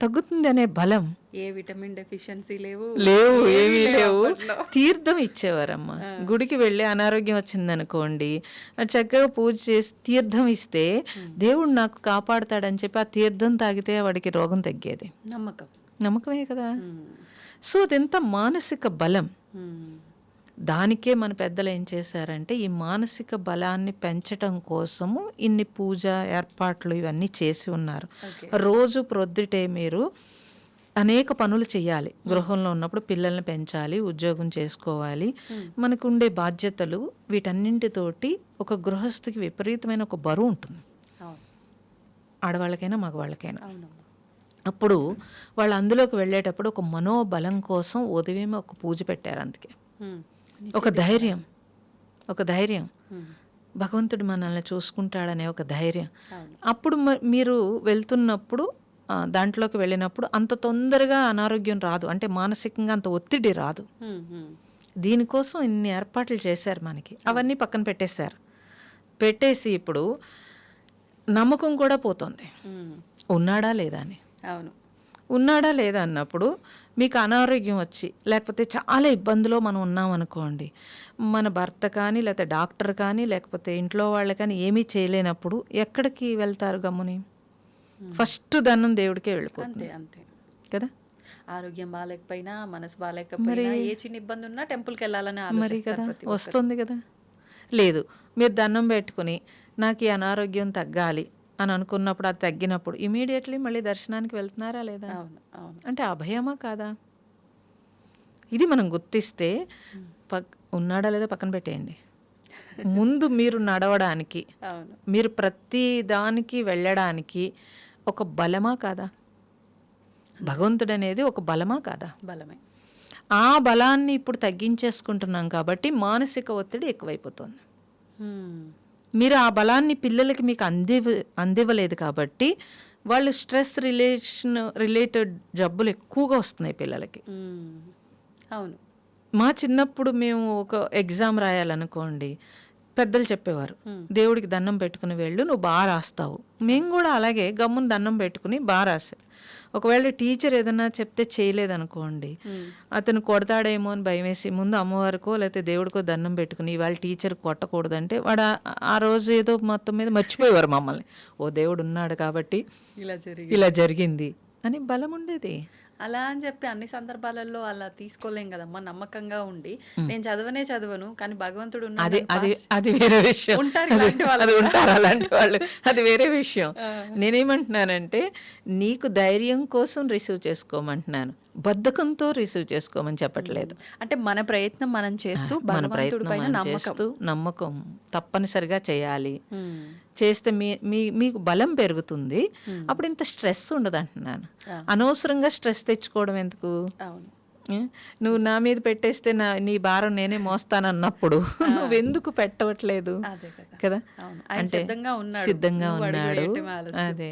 తగ్గుతుంది అనే బలం, ఏ విటమిన్ డెఫిషియన్సీ లేవు, ఏమీ లేవు. తీర్థం ఇచ్చేవారమ్మా. గుడికి వెళ్ళి అనారోగ్యం వచ్చిందనుకోండి, చక్కగా పూజ చేసి తీర్థం ఇస్తే దేవుడు నాకు కాపాడుతాడని చెప్పి ఆ తీర్థం తాగితే వాడికి రోగం తగ్గేది. నమ్మకమే కదా. సో అదెంత మానసిక బలం. దానికే మన పెద్దలు ఏం చేశారంటే ఈ మానసిక బలాన్ని పెంచటం కోసము ఇన్ని పూజ ఏర్పాట్లు ఇవన్నీ చేసి ఉన్నారు. రోజు ప్రొద్దుటే మీరు అనేక పనులు చేయాలి. గృహంలో ఉన్నప్పుడు పిల్లల్ని పెంచాలి, ఉద్యోగం చేసుకోవాలి, మనకు ఉండే బాధ్యతలు, వీటన్నింటితోటి ఒక గృహస్థికి విపరీతమైన ఒక బరువు ఉంటుంది, ఆడవాళ్ళకైనా మగవాళ్ళకైనా. అప్పుడు వాళ్ళు అందులోకి వెళ్ళేటప్పుడు ఒక మనోబలం కోసం ఉదయం ఒక పూజ పెట్టారు. అందుకే ఒక ధైర్యం, భగవంతుడు మనల్ని చూసుకుంటాడనే ఒక ధైర్యం. అప్పుడు మీరు వెళ్తున్నప్పుడు దాంట్లోకి వెళ్ళినప్పుడు అంత తొందరగా అనారోగ్యం రాదు, అంటే మానసికంగా అంత ఒత్తిడి రాదు. దీనికోసం ఇన్ని ఏర్పాట్లు చేశారు మనకి. అవన్నీ పక్కన పెట్టేసి ఇప్పుడు నమ్మకం కూడా పోతుంది, ఉన్నాడా లేదా అని. ఉన్నాడా లేదా అన్నప్పుడు మీకు అనారోగ్యం వచ్చి లేకపోతే చాలా ఇబ్బందిలో మనం ఉన్నాం అనుకోండి, మన భర్త కానీ లేకపోతే డాక్టర్ కానీ లేకపోతే ఇంట్లో వాళ్ళు కానీ ఏమీ చేయలేనప్పుడు ఎక్కడికి వెళ్తారు గమ్ముని? ఫస్ట్ దండం దేవుడికే వెళ్ళిపోతుంది కదా. ఆరోగ్యం బాగాలేకపోయినా, మనసు బాగాలేకపోయినా, ఏ చిన్న ఇబ్బంది ఉన్నా టెంపుల్కి వెళ్ళాలని మరి కదా వస్తుంది కదా. లేదు, మీరు దండం పెట్టుకుని నాకు ఈ అనారోగ్యం తగ్గాలి అని అనుకున్నప్పుడు, అది తగ్గినప్పుడు ఇమీడియట్లీ మళ్ళీ దర్శనానికి వెళ్తున్నారా లేదా? అంటే అభయమా కాదా? ఇది మనం గుర్తిస్తే ఉన్నాడా లేదా పక్కన పెట్టేయండి. ముందు మీరు నడవడానికి, మీరు ప్రతి దానికి వెళ్ళడానికి ఒక బలమా కాదా? భగవంతుడు అనేది ఒక బలమా కాదా? బలమే. ఆ బలాన్ని ఇప్పుడు తగ్గించేసుకుంటున్నాం కాబట్టి మానసిక ఒత్తిడి ఎక్కువైపోతుంది. మీరు ఆ బలాన్ని పిల్లలకి మీకు అందివ్వలేదు కాబట్టి వాళ్ళు స్ట్రెస్ రిలేటెడ్ జబ్బులు ఎక్కువగా వస్తున్నాయి పిల్లలకి. అవును. మా చిన్నప్పుడు మేము ఒక ఎగ్జామ్ రాయాలనుకోండి, పెద్దలు చెప్పేవారు దేవుడికి దండం పెట్టుకుని వెళ్ళు, నువ్వు బాగా రాస్తావు. మేము కూడా అలాగే గమ్మున దండం పెట్టుకుని బాగా రాశాడు. ఒకవేళ టీచర్ ఏదైనా చెప్తే చేయలేదనుకోండి, అతను కొడతాడేమో అని భయం వేసి ముందు అమ్మవారికో లేకపోతే దేవుడికో దండం పెట్టుకుని ఇవాళ టీచర్ కొట్టకూడదంటే వాడు ఆ రోజు ఏదో మొత్తం మీద మర్చిపోయేవారు మమ్మల్ని. ఓ దేవుడు ఉన్నాడు కాబట్టి ఇలా జరిగింది అని బలం ఉండేది. అలా అని చెప్పి అన్ని సందర్భాలలో అలా తీసుకోలేం కదమ్మా. నమ్మకంగా ఉండి నేను చదవను కానీ భగవంతుడు అది ఉన్నాడు అది అది వేరే విషయం. ఉంటారు అది ఇలాంటి వాళ్ళు అది ఉంటారు అలాంటి వాళ్ళు, అది వేరే విషయం. నేనేమంటున్నానంటే నీకు ధైర్యం కోసం రిసీవ్ చేసుకోమంటున్నాను, బద్ధకంతో రిసీవ్ చేసుకోమని చెప్పట్లేదు. అంటే మన ప్రయత్నం మనం చేస్తూ మన భగవంతుడి ప్రయత్నం పైన మనం నమ్మకం. చేస్తూ నమ్మకం తప్పనిసరిగా చేయాలి. ఉమ్. చేస్తే మీకు బలం పెరుగుతుంది. అప్పుడు ఇంత స్ట్రెస్ ఉండదు అంటున్నాను. అనవసరంగా స్ట్రెస్ తెచ్చుకోవడం ఎందుకు? అవును. ఏ? నువ్వు నా మీద పెట్టేస్తే నీ భారం నేనే మోస్తానన్నప్పుడు నువ్వెందుకు పెట్టవట్లేదు అదే కదా. కదా? అవును. ఆయన అంటే సిద్ధంగా ఉన్నాడు. సిద్ధంగా నువ్వు అడుగు ఉన్నాడు. వేయటమే ఆలస్యం. అదే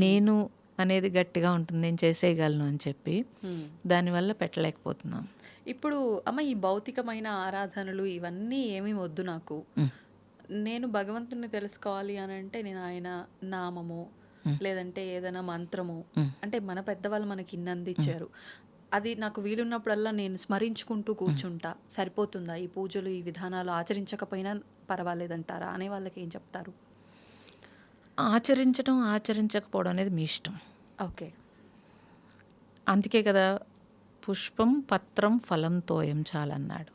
నేను అనేది గట్టిగా ఉంటుంది, నేను చేసేయగలను అని చెప్పి దానివల్ల పెట్టలేకపోతున్నాం. ఇప్పుడు అమ్మ ఈ భౌతికమైన ఆరాధనలు ఇవన్నీ ఏమీ వద్దు నాకు. నేను భగవంతుని తెలుసుకోవాలి అని అంటే నేను ఆయన నామము లేదంటే ఏదైనా మంత్రము, అంటే మన పెద్దవాళ్ళు మనకి ఇన్ని అందించారు, అది నాకు వీలున్నప్పుడల్లా నేను స్మరించుకుంటూ కూర్చుంటా, సరిపోతుందా? ఈ పూజలు ఈ విధానాలు ఆచరించకపోయినా పర్వాలేదంటారా? అనే వాళ్ళకి ఏం చెప్తారు? ఆచరించడం ఆచరించకపోవడం అనేది మీ ఇష్టం. ఓకే. అందుకే కదా పుష్పం పత్రం ఫలం తోయం చాలన్నాడు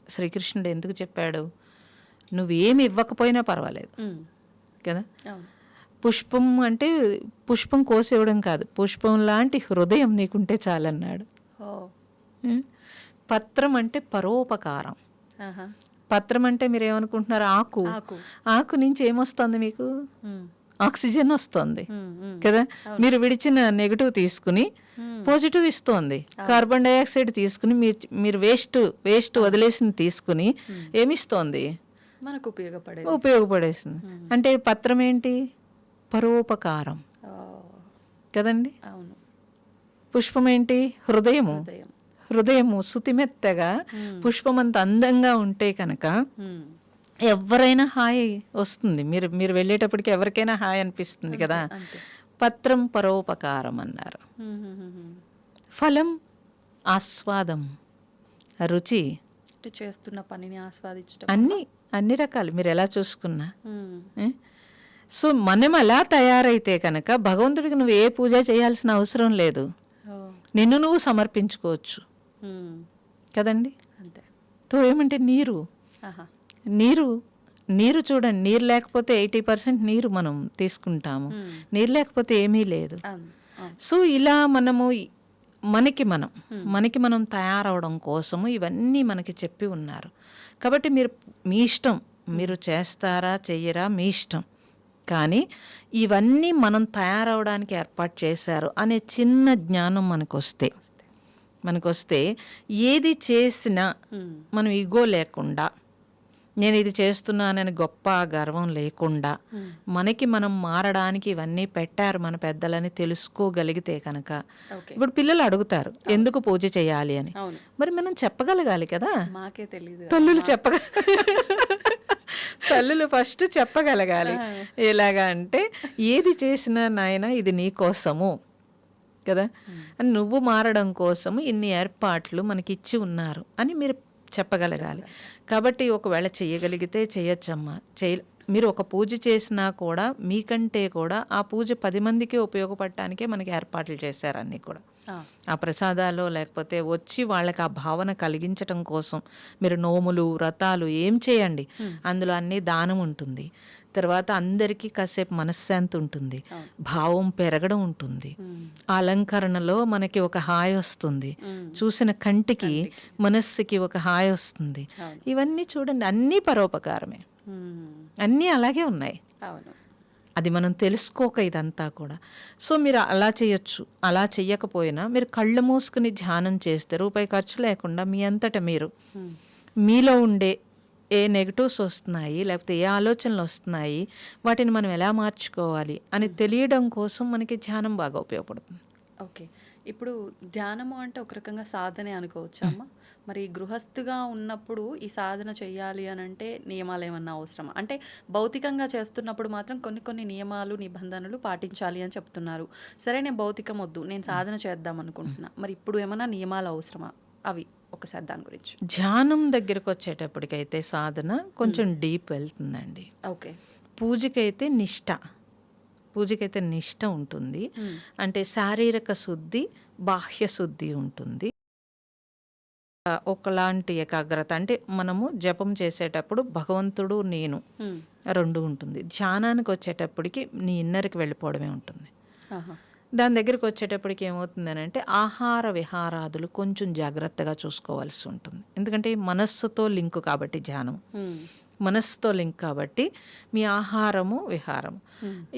శ్రీకృష్ణుడు. ఎందుకు చెప్పాడు? నువ్వేమి ఇవ్వకపోయినా పర్వాలేదు కదా. పుష్పం అంటే పుష్పం కోసేవడం కాదు, పుష్పం లాంటి హృదయం నీకుంటే చాలన్నాడు. పత్రం అంటే పరోపకారం. పత్రం అంటే మీరు ఏమనుకుంటున్నారు? ఆకు. ఆకు నుంచి ఏమొస్తుంది మీకు? ఆక్సిజన్ వస్తుంది కదా. మీరు విడిచిన నెగటివ్ తీసుకుని పాజిటివ్ ఇస్తోంది. కార్బన్ డైఆక్సైడ్ తీసుకుని మీరు వేస్ట్ వదిలేసింది తీసుకుని ఏమిస్తోంది? మనకు ఉపయోగపడేసింది. అంటే పత్రం ఏంటి? పరోపకారం కదండి. అవును. పుష్పం ఏంటి? హృదయము. హృదయము శుతిమెత్తగా పుష్పం అంత అందంగా ఉంటే కనుక ఎవరైనా హాయి వస్తుంది. మీరు వెళ్ళేటప్పటికి ఎవరికైనా హాయి అనిపిస్తుంది కదా. పత్రం పరోపకారం అన్నారు. ఫలం ఆస్వాదం, రుచి, చేస్తున్న పనిని ఆస్వాదించడం, అన్ని రకాలు మీరు ఎలా చూసుకున్నా. సో మనం అలా తయారైతే కనుక భగవంతుడికి నువ్వు ఏ పూజ చేయాల్సిన అవసరం లేదు, నిన్ను నువ్వు సమర్పించుకోవచ్చు కదండి. తో ఏమంటే నీరు చూడండి, నీరు లేకపోతే 80% నీరు మనం తీసుకుంటాము, నీరు లేకపోతే ఏమీ లేదు. సో ఇలా మనకి మనం తయారవడం కోసము ఇవన్నీ మనకి చెప్పి ఉన్నారు. కాబట్టి మీ ఇష్టం, మీరు చేస్తారా చెయ్యరా మీ ఇష్టం. కానీ ఇవన్నీ మనం తయారవడానికి ఏర్పాటు చేశారు అనే చిన్న జ్ఞానం మనకొస్తే ఏది చేసినా మనం ఈగో లేకుండా, నేను ఇది చేస్తున్నానని గొప్ప గర్వం లేకుండా, మనకి మనం మారడానికి ఇవన్నీ పెట్టారు మన పెద్దలని తెలుసుకోగలిగితే కనుక. ఇప్పుడు పిల్లలు అడుగుతారు ఎందుకు పూజ చేయాలి అని, మరి మనం చెప్పగలగాలి కదా. మాకే తెలియదు. తల్లులు ఫస్ట్ చెప్పగలగాలి. ఎలాగా అంటే ఏది చేసినా నాయన ఇది నీ కోసము కదా, అని నువ్వు మారడం కోసము ఇన్ని ఏర్పాట్లు మనకి ఇచ్చి ఉన్నారు అని మీరు చెప్పగలగాలి. కాబట్టి ఒకవేళ చేయగలిగితే చేయొచ్చమ్మా. మీరు ఒక పూజ చేసినా కూడా మీకంటే కూడా ఆ పూజ 10 మందికి ఉపయోగపడటానికే మనకి ఏర్పాట్లు చేశారు అన్నీ కూడా. ఆ ప్రసాదాలు లేకపోతే వచ్చి వాళ్ళకి ఆ భావన కలిగించటం కోసం మీరు నోములు వ్రతాలు ఏం చేయండి, అందులో అన్నీ దానం ఉంటుంది. తర్వాత అందరికీ కాసేపు మనశ్శాంతి ఉంటుంది, భావం పెరగడం ఉంటుంది, అలంకరణలో మనకి ఒక హాయి వస్తుంది, చూసిన కంటికి మనస్సుకి ఒక హాయి వస్తుంది. ఇవన్నీ చూడండి, అన్నీ పరోపకారమే, అన్నీ అలాగే ఉన్నాయి. అది మనం తెలుసుకోక ఇదంతా కూడా. సో మీరు అలా చేయొచ్చు. అలా చెయ్యకపోయినా మీరు కళ్ళు మూసుకుని ధ్యానం చేస్తే రూపాయి ఖర్చు లేకుండా మీ అంతటా మీరు మీలో ఉండే ఏ నెగటివ్స్ వస్తున్నాయి లేకపోతే ఏ ఆలోచనలు వస్తున్నాయి వాటిని మనం ఎలా మార్చుకోవాలి అని తెలియడం కోసం మనకి ధ్యానం బాగా ఉపయోగపడుతుంది. ఓకే. ఇప్పుడు ధ్యానము అంటే ఒక రకంగా సాధనే అనుకోవచ్చు అమ్మ. మరి గృహస్థుగా ఉన్నప్పుడు ఈ సాధన చేయాలి అని అంటే నియమాలు ఏమన్నా అవసరమా? అంటే భౌతికంగా చేస్తున్నప్పుడు మాత్రం కొన్ని నియమాలు నిబంధనలు పాటించాలి అని చెప్తున్నారు. సరే, నేను భౌతికం వద్దు, నేను సాధన చేద్దాం అనుకుంటున్నా, మరి ఇప్పుడు ఏమన్నా నియమాలు అవసరమా? అవి ఒకసారి దాని గురించి. ధ్యానం దగ్గరకు వచ్చేటప్పటికైతే సాధన కొంచెం డీప్ వెళ్తుందండి. ఓకే. పూజకైతే నిష్ఠ, పూజకైతే నిష్ట ఉంటుంది. అంటే శారీరక శుద్ధి, బాహ్య శుద్ధి ఉంటుంది. ఒకలాంటి ఏకాగ్రత అంటే మనము జపం చేసేటప్పుడు భగవంతుడు నేను రెండు ఉంటుంది. ధ్యానానికి వచ్చేటప్పటికి నీ ఇన్నర్కి వెళ్ళిపోవడమే ఉంటుంది. దాని దగ్గరికి వచ్చేటప్పటికి ఏమవుతుంది అని అంటే ఆహార విహారాదులు కొంచెం జాగ్రత్తగా చూసుకోవాల్సి ఉంటుంది. ఎందుకంటే మనస్సుతో లింక్ కాబట్టి ధ్యానం మనస్సుతో లింక్ కాబట్టి మీ ఆహారము విహారము.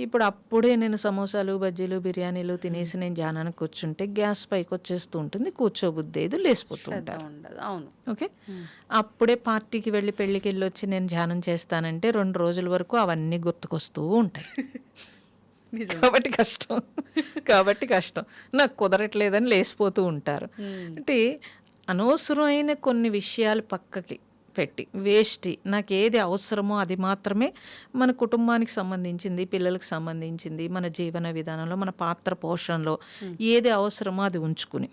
ఇప్పుడు అప్పుడే నేను సమోసాలు బజ్జీలు బిర్యానీలు తినేసి నేను ధ్యానానికి కూర్చుంటే గ్యాస్ పైకి వచ్చేస్తూ ఉంటుంది, కూర్చోబుద్ధి ఏదో లేసిపోతూ ఉంటారు. ఓకే, అప్పుడే పార్టీకి వెళ్ళి పెళ్ళికి వెళ్ళి వచ్చి నేను ధ్యానం చేస్తానంటే 2 రోజుల వరకు అవన్నీ గుర్తుకొస్తూ ఉంటాయి. కాబట్టి కష్టం నాకు కుదరట్లేదని లేసిపోతూ ఉంటారు. అంటే అనవసరమైన కొన్ని విషయాలు పక్కకి పెట్టి వేస్ట్, నాకు ఏది అవసరమో అది మాత్రమే మన కుటుంబానికి సంబంధించింది, పిల్లలకు సంబంధించింది, మన జీవన విధానంలో మన పాత్ర పోషణలో ఏది అవసరమో అది ఉంచుకుని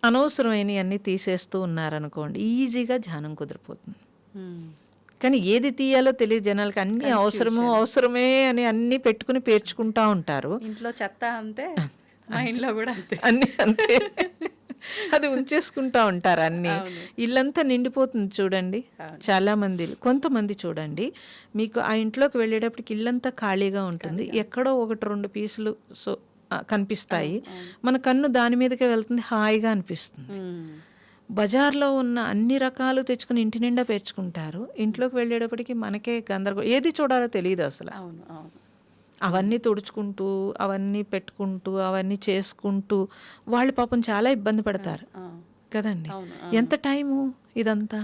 అనవసరమైనవి అన్నీ తీసేస్తూ ఉన్నారనుకోండి, ఈజీగా ధ్యానం కుదిరిపోతుంది. కానీ ఏది తీయాలో తెలియదు జనాలకి. అన్నీ అవసరమే అని అన్నీ పెట్టుకుని పేర్చుకుంటా ఉంటారు. ఇంట్లో చెత్త అంతే, మా ఇంట్లో కూడా అంతే, అన్నీ అంతే, అది ఉంచేసుకుంటా ఉంటారు అన్నీ. ఇల్లంతా నిండిపోతుంది చూడండి. చాలా మంది, కొంతమంది చూడండి, మీకు ఆ ఇంట్లోకి వెళ్ళేటప్పటికి ఇల్లంతా ఖాళీగా ఉంటుంది, ఎక్కడో 1-2 పీసులు కనిపిస్తాయి, మన కన్ను దాని మీదకే వెళ్తుంది, హాయిగా అనిపిస్తుంది. బజార్లో ఉన్న అన్ని రకాలు తెచ్చుకుని ఇంటి నిండా పేర్చుకుంటారు, ఇంట్లోకి వెళ్ళేటప్పటికి మనకే గందరగోళం, ఏది చూడాలో తెలియదు అసలు. అవన్నీ తుడుచుకుంటూ అవన్నీ పెట్టుకుంటూ అవన్నీ చేసుకుంటూ వాళ్ళు పాపం చాలా ఇబ్బంది పడతారు కదండి. ఎంత టైము ఇదంతా.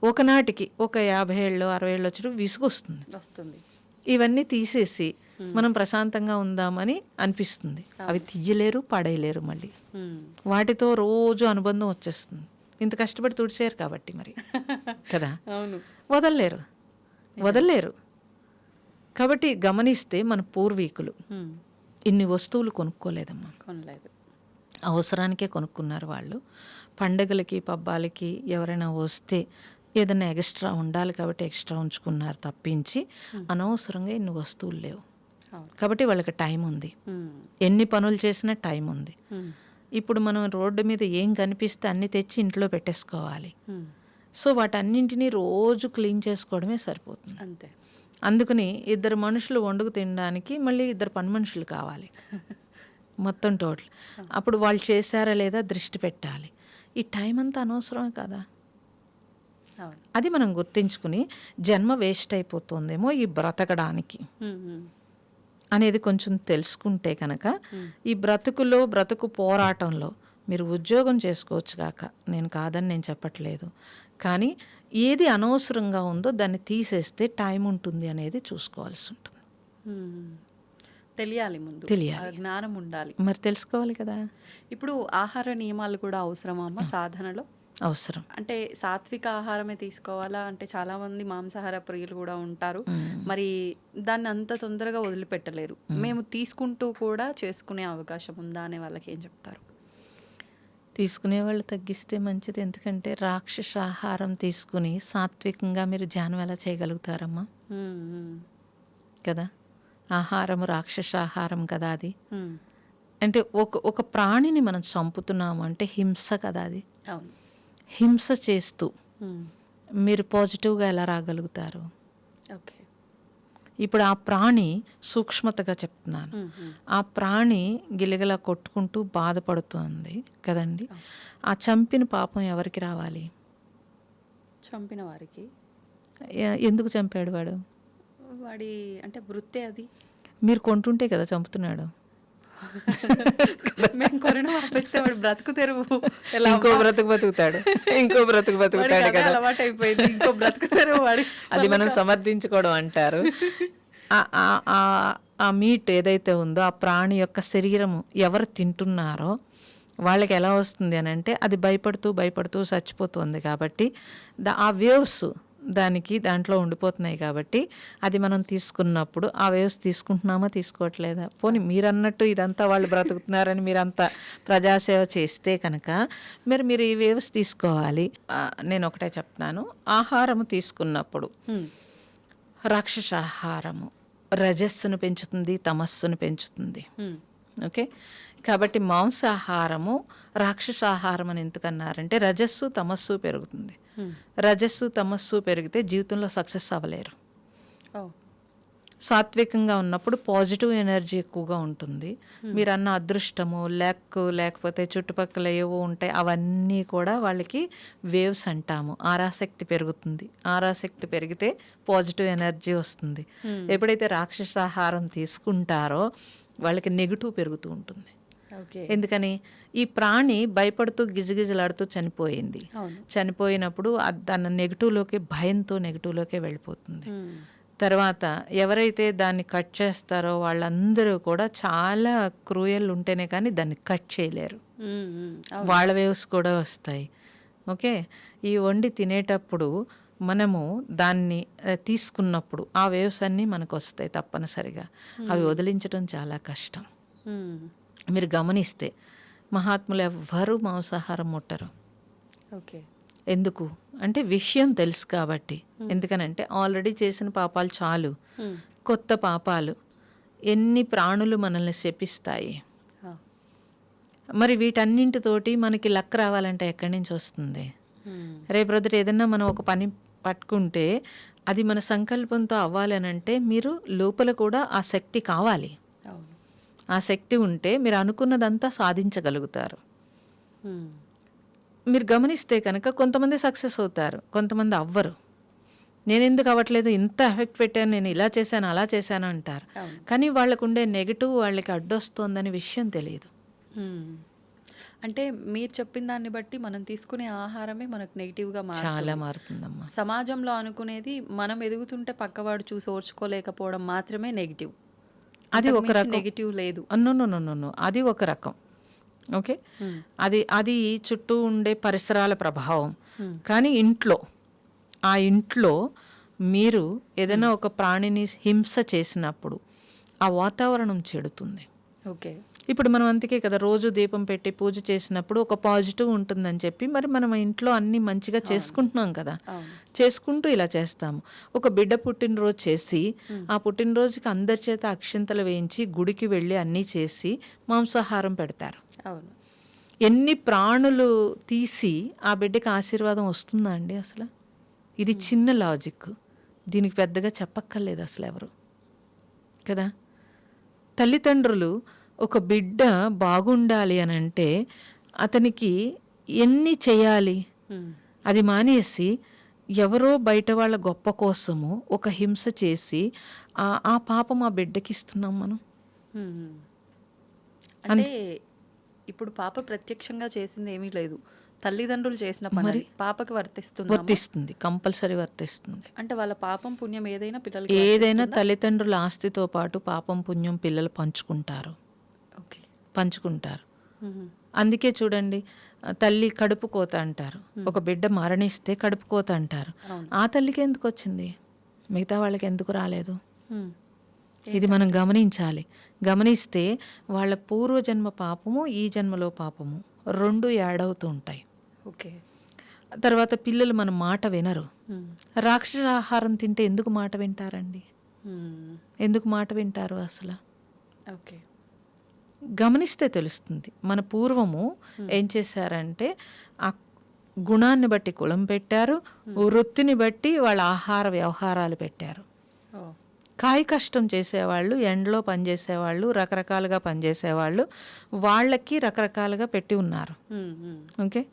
ఒకనాటికి ఒక 50 ఏళ్ళు 60 ఏళ్ళు వచ్చి విసుగొస్తుంది. ఇవన్నీ తీసేసి మనం ప్రశాంతంగా ఉందామని అనిపిస్తుంది. అవి తీయలేరు, పడేయలేరు, మళ్ళీ వాటితో రోజు అనుబంధం వచ్చేస్తుంది. ఇంత కష్టపడి తుడిచారు కాబట్టి మరి కదా, వదలలేరు. కాబట్టి గమనిస్తే మన పూర్వీకులు ఇన్ని వస్తువులు కొనుక్కోలేదమ్మా, అవసరానికే కొనుక్కున్నారు వాళ్ళు. పండగలకి పబ్బాలకి ఎవరైనా వస్తే ఏదైనా ఎక్స్ట్రా ఉండాలి కాబట్టి ఎక్స్ట్రా ఉంచుకున్నారు తప్పించి అనవసరంగా ఇన్ని వస్తువులు లేవు. కాబట్టి వాళ్ళకి టైం ఉంది, ఎన్ని పనులు చేసినా టైం ఉంది. ఇప్పుడు మనం రోడ్డు మీద ఏం కనిపిస్తే అన్ని తెచ్చి ఇంట్లో పెట్టేసుకోవాలి. సో వాటన్నింటినీ రోజు క్లీన్ చేసుకోవడమే సరిపోతుంది అంతే. అందుకని 2 మనుషులు వండుకు తినడానికి మళ్ళీ 2 పని మనుషులు కావాలి మొత్తం టోటల్. అప్పుడు వాళ్ళు చేశారా లేదా దృష్టి పెట్టాలి. ఈ టైం అంతా అనవసరమే కదా. అది మనం గుర్తించుకుని జన్మ వేస్ట్ అయిపోతుందేమో ఈ బ్రతకడానికి అనేది కొంచెం తెలుసుకుంటే కనుక ఈ బ్రతుకు పోరాటంలో మీరు ఉద్యోగం చేసుకోవచ్చు కాక, నేను కాదని నేను చెప్పట్లేదు, కానీ ఏది అనవసరంగా ఉందో దాన్ని తీసేస్తే టైం ఉంటుంది అనేది చూసుకోవాల్సి ఉంటుంది. తెలియాలి, ముందు జ్ఞానం ఉండాలి, మరి తెలుసుకోవాలి కదా. ఇప్పుడు ఆహార నియమాలు కూడా అవసరమా అమ్మ సాధనలో? అవసరం. అంటే సాత్విక ఆహారమే తీసుకోవాలా? అంటే చాలా మంది మాంసాహార ప్రియులు కూడా ఉంటారు, మరి దాన్ని అంత తొందరగా వదిలిపెట్టలేరు. మేము తీసుకుంటూ కూడా చేసుకునే అవకాశం ఉందా అనే వాళ్ళకి ఏం చెప్తారు? తీసుకునే వాళ్ళు తగ్గిస్తే మంచిది. ఎందుకంటే రాక్షస ఆహారం తీసుకుని సాత్వికంగా మీరు ధ్యానం ఎలా చేయగలుగుతారమ్మా కదా. ఆహారము రాక్షస ఆహారం కదా అది. అంటే ఒక ప్రాణిని మనం చంపుతున్నాము అంటే హింస కదా అది. హింస చేస్తూ మీరు పాజిటివ్గా ఎలా రాగలుగుతారు? ఓకే, ఇప్పుడు ఆ ప్రాణి సూక్ష్మతగా చెప్తున్నాను, ఆ ప్రాణి గిలగిలా కొట్టుకుంటూ బాధపడుతుంది కదండి. ఆ చంపిన పాపం ఎవరికి రావాలి? చంపిన వారికి. ఎందుకు చంపాడు వాడు? వాడి అంటే వృత్తే అది. మీరు కొంటుంటే కదా చంపుతున్నాడు. మేము కరోనా ఆపేస్తే వాడు బ్రతుకు తెరువు, ఇంకో బ్రతుకు బతుకుతాడు కదా, అలవాటు అయిపోయింది. ఇంకో బ్రతుకు తెరువు వాడి. అది మనం సమర్థించుకోవడం అంటారు. ఆ మీట్ ఏదైతే ఉందో ఆ ప్రాణి యొక్క శరీరము ఎవరు తింటున్నారో వాళ్ళకి ఎలా వస్తుంది అని అంటే అది భయపడుతూ చచ్చిపోతుంది కాబట్టి ఆ వేవ్స్ దాంట్లో ఉండిపోతున్నాయి కాబట్టి అది మనం తీసుకున్నప్పుడు ఆ వేవ్స్ తీసుకుంటున్నామా తీసుకోవట్లేదా? పోనీ మీరన్నట్టు ఇదంతా వాళ్ళు బ్రతుకుతున్నారని మీరంతా ప్రజాసేవ చేస్తే కనుక మీరు ఈ వేవ్స్ తీసుకోవాలి. నేను ఒకటే చెప్తున్నాను, ఆహారము తీసుకున్నప్పుడు రాక్షస ఆహారము రజస్సును పెంచుతుంది, తమస్సును పెంచుతుంది. ఓకే, కాబట్టి మాంసాహారము రాక్షసాహారం అని ఎందుకన్నారంటే రజస్సు తమస్సు పెరుగుతుంది. రజస్సు తమస్సు పెరిగితే జీవితంలో సక్సెస్ అవ్వలేరు. సాత్వికంగా ఉన్నప్పుడు పాజిటివ్ ఎనర్జీ ఎక్కువగా ఉంటుంది. మీరు అన్న అదృష్టము లేకపోతే చుట్టుపక్కల ఏవో ఉంటాయి, అవన్నీ కూడా వాళ్ళకి వేవ్స్ అంటాము. ఆరాశక్తి పెరుగుతుంది. ఆరాశక్తి పెరిగితే పాజిటివ్ ఎనర్జీ వస్తుంది. ఎప్పుడైతే రాక్షసాహారం తీసుకుంటారో వాళ్ళకి నెగిటివ్ పెరుగుతూ ఉంటుంది. ఎందుకని ఈ ప్రాణి భయపడుతూ గిజగిజలాడుతూ చనిపోయింది. చనిపోయినప్పుడు దాని నెగిటివ్లోకి, భయంతో నెగిటివ్లోకి వెళ్ళిపోతుంది. తర్వాత ఎవరైతే దాన్ని కట్ చేస్తారో వాళ్ళందరూ కూడా చాలా క్రూయల్ ఉంటేనే కానీ దాన్ని కట్ చేయలేరు. వాళ్ళ వేవ్స్ కూడా వస్తాయి. ఓకే, ఈ వండి తినేటప్పుడు మనము దాన్ని తీసుకున్నప్పుడు ఆ వేవ్స్ అన్నీ మనకు వస్తాయి తప్పనిసరిగా. అవి వదిలించడం చాలా కష్టం. మీరు గమనిస్తే మహాత్ములు ఎవ్వరూ మాంసాహారం ముట్టరు. ఓకే, ఎందుకు అంటే విషయం తెలుసు కాబట్టి. ఎందుకనంటే ఆల్రెడీ చేసిన పాపాలు చాలు, కొత్త పాపాలు ఎన్ని ప్రాణులు మనల్ని శపిస్తాయి. మరి వీటన్నింటితోటి మనకి లక్ రావాలంటే ఎక్కడి నుంచి వస్తుంది? రేపు రొద్దుట ఏదన్నా మనం ఒక పని పట్టుకుంటే అది మన సంకల్పంతో అవ్వాలి అని అంటే మీరు లోపల కూడా ఆ శక్తి కావాలి. ఆ శక్తి ఉంటే మీరు అనుకున్నదంతా సాధించగలుగుతారు. మీరు గమనిస్తే కనుక కొంతమంది సక్సెస్ అవుతారు, కొంతమంది అవ్వరు. నేను ఎందుకు అవ్వట్లేదు, ఇంత ఎఫెక్ట్ పెట్టాను, నేను ఇలా చేశాను అలా చేశాను అంటారు. కానీ వాళ్ళకు ఉండే నెగిటివ్ వాళ్ళకి అడ్డొస్తోందని విషయం తెలియదు. అంటే మీరు చెప్పిన దాన్ని బట్టి మనం తీసుకునే ఆహారమే మనకు నెగిటివ్గా చాలా మారుతుందమ్మా. సమాజంలో అనుకునేది మనం ఎదుగుతుంటే పక్కవాడు చూసి ఓర్చుకోలేకపోవడం మాత్రమే నెగిటివ్. అది ఒక రకం నెగిటివ్ లేదు. నో, అది ఒక రకం. ఓకే, అది చుట్టూ ఉండే పరిసరాల ప్రభావం. కానీ ఆ ఇంట్లో మీరు ఏదైనా ఒక ప్రాణిని హింస చేసినప్పుడు ఆ వాతావరణం చెడుతుంది. ఓకే, ఇప్పుడు మనం అందుకే కదా రోజు దీపం పెట్టి పూజ చేసినప్పుడు ఒక పాజిటివ్ ఉంటుందని చెప్పి మరి మనం ఇంట్లో అన్ని మంచిగా చేసుకుంటున్నాం కదా. చేసుకుంటూ ఇలా చేస్తాము. ఒక బిడ్డ పుట్టినరోజు చేసి ఆ పుట్టినరోజుకి అందరి చేత అక్షింతలు వేయించి గుడికి వెళ్ళి అన్నీ చేసి మాంసాహారం పెడతారు. అవును, ఎన్ని ప్రాణులు తీసి ఆ బిడ్డకి ఆశీర్వాదం వస్తుందా అండి? అసలు ఇది చిన్న లాజిక్, దీనికి పెద్దగా చెప్పక్కర్లేదు అసలు ఎవరు కదా. తల్లిదండ్రులు ఒక బిడ్డ బాగుండాలి అని అంటే అతనికి ఎన్ని చేయాలి? అది మానేసి ఎవరో బయట వాళ్ళ గొప్ప కోసము ఒక హింస చేసి ఆ పాపం ఆ బిడ్డకి ఇస్తున్నాం మనం. అంటే ఇప్పుడు పాప ప్రత్యక్షంగా చేసింది ఏమీ లేదు, తల్లిదండ్రులు చేసిన పని పాపకి వర్తిస్తుంది, కంపల్సరీ వర్తిస్తుంది. అంటే వాళ్ళ పాపం పుణ్యం ఏదైనా పిల్లలకి ఏదైనా తల్లిదండ్రుల ఆస్తితో పాటు పాపం పుణ్యం పిల్లలు పంచుకుంటారు. అందుకే చూడండి, తల్లి కడుపు కోత అంటారు. ఒక బిడ్డ మరణిస్తే కడుపు కోత అంటారు. ఆ తల్లికి ఎందుకు వచ్చింది, మిగతా వాళ్ళకి ఎందుకు రాలేదు? ఇది మనం గమనించాలి. గమనిస్తే వాళ్ళ పూర్వజన్మ పాపము, ఈ జన్మలో పాపము రెండు యాడ్ అవుతూ ఉంటాయి. ఓకే, తర్వాత పిల్లలు మన మాట వినరు. రాక్షస ఆహారం తింటే ఎందుకు మాట వింటారండి? ఎందుకు మాట వింటారు అసలు? ఓకే, గమనిస్తే తెలుస్తుంది. మన పూర్వము ఏం చేశారంటే ఆ గుణాన్ని బట్టి కులం పెట్టారు, వృత్తిని బట్టి వాళ్ళ ఆహార వ్యవహారాలు పెట్టారు. కాయ కష్టం చేసేవాళ్ళు, ఎండలో పనిచేసేవాళ్ళు, రకరకాలుగా పనిచేసేవాళ్ళు, వాళ్ళకి రకరకాలుగా పెట్టి ఉన్నారు. ఓకే,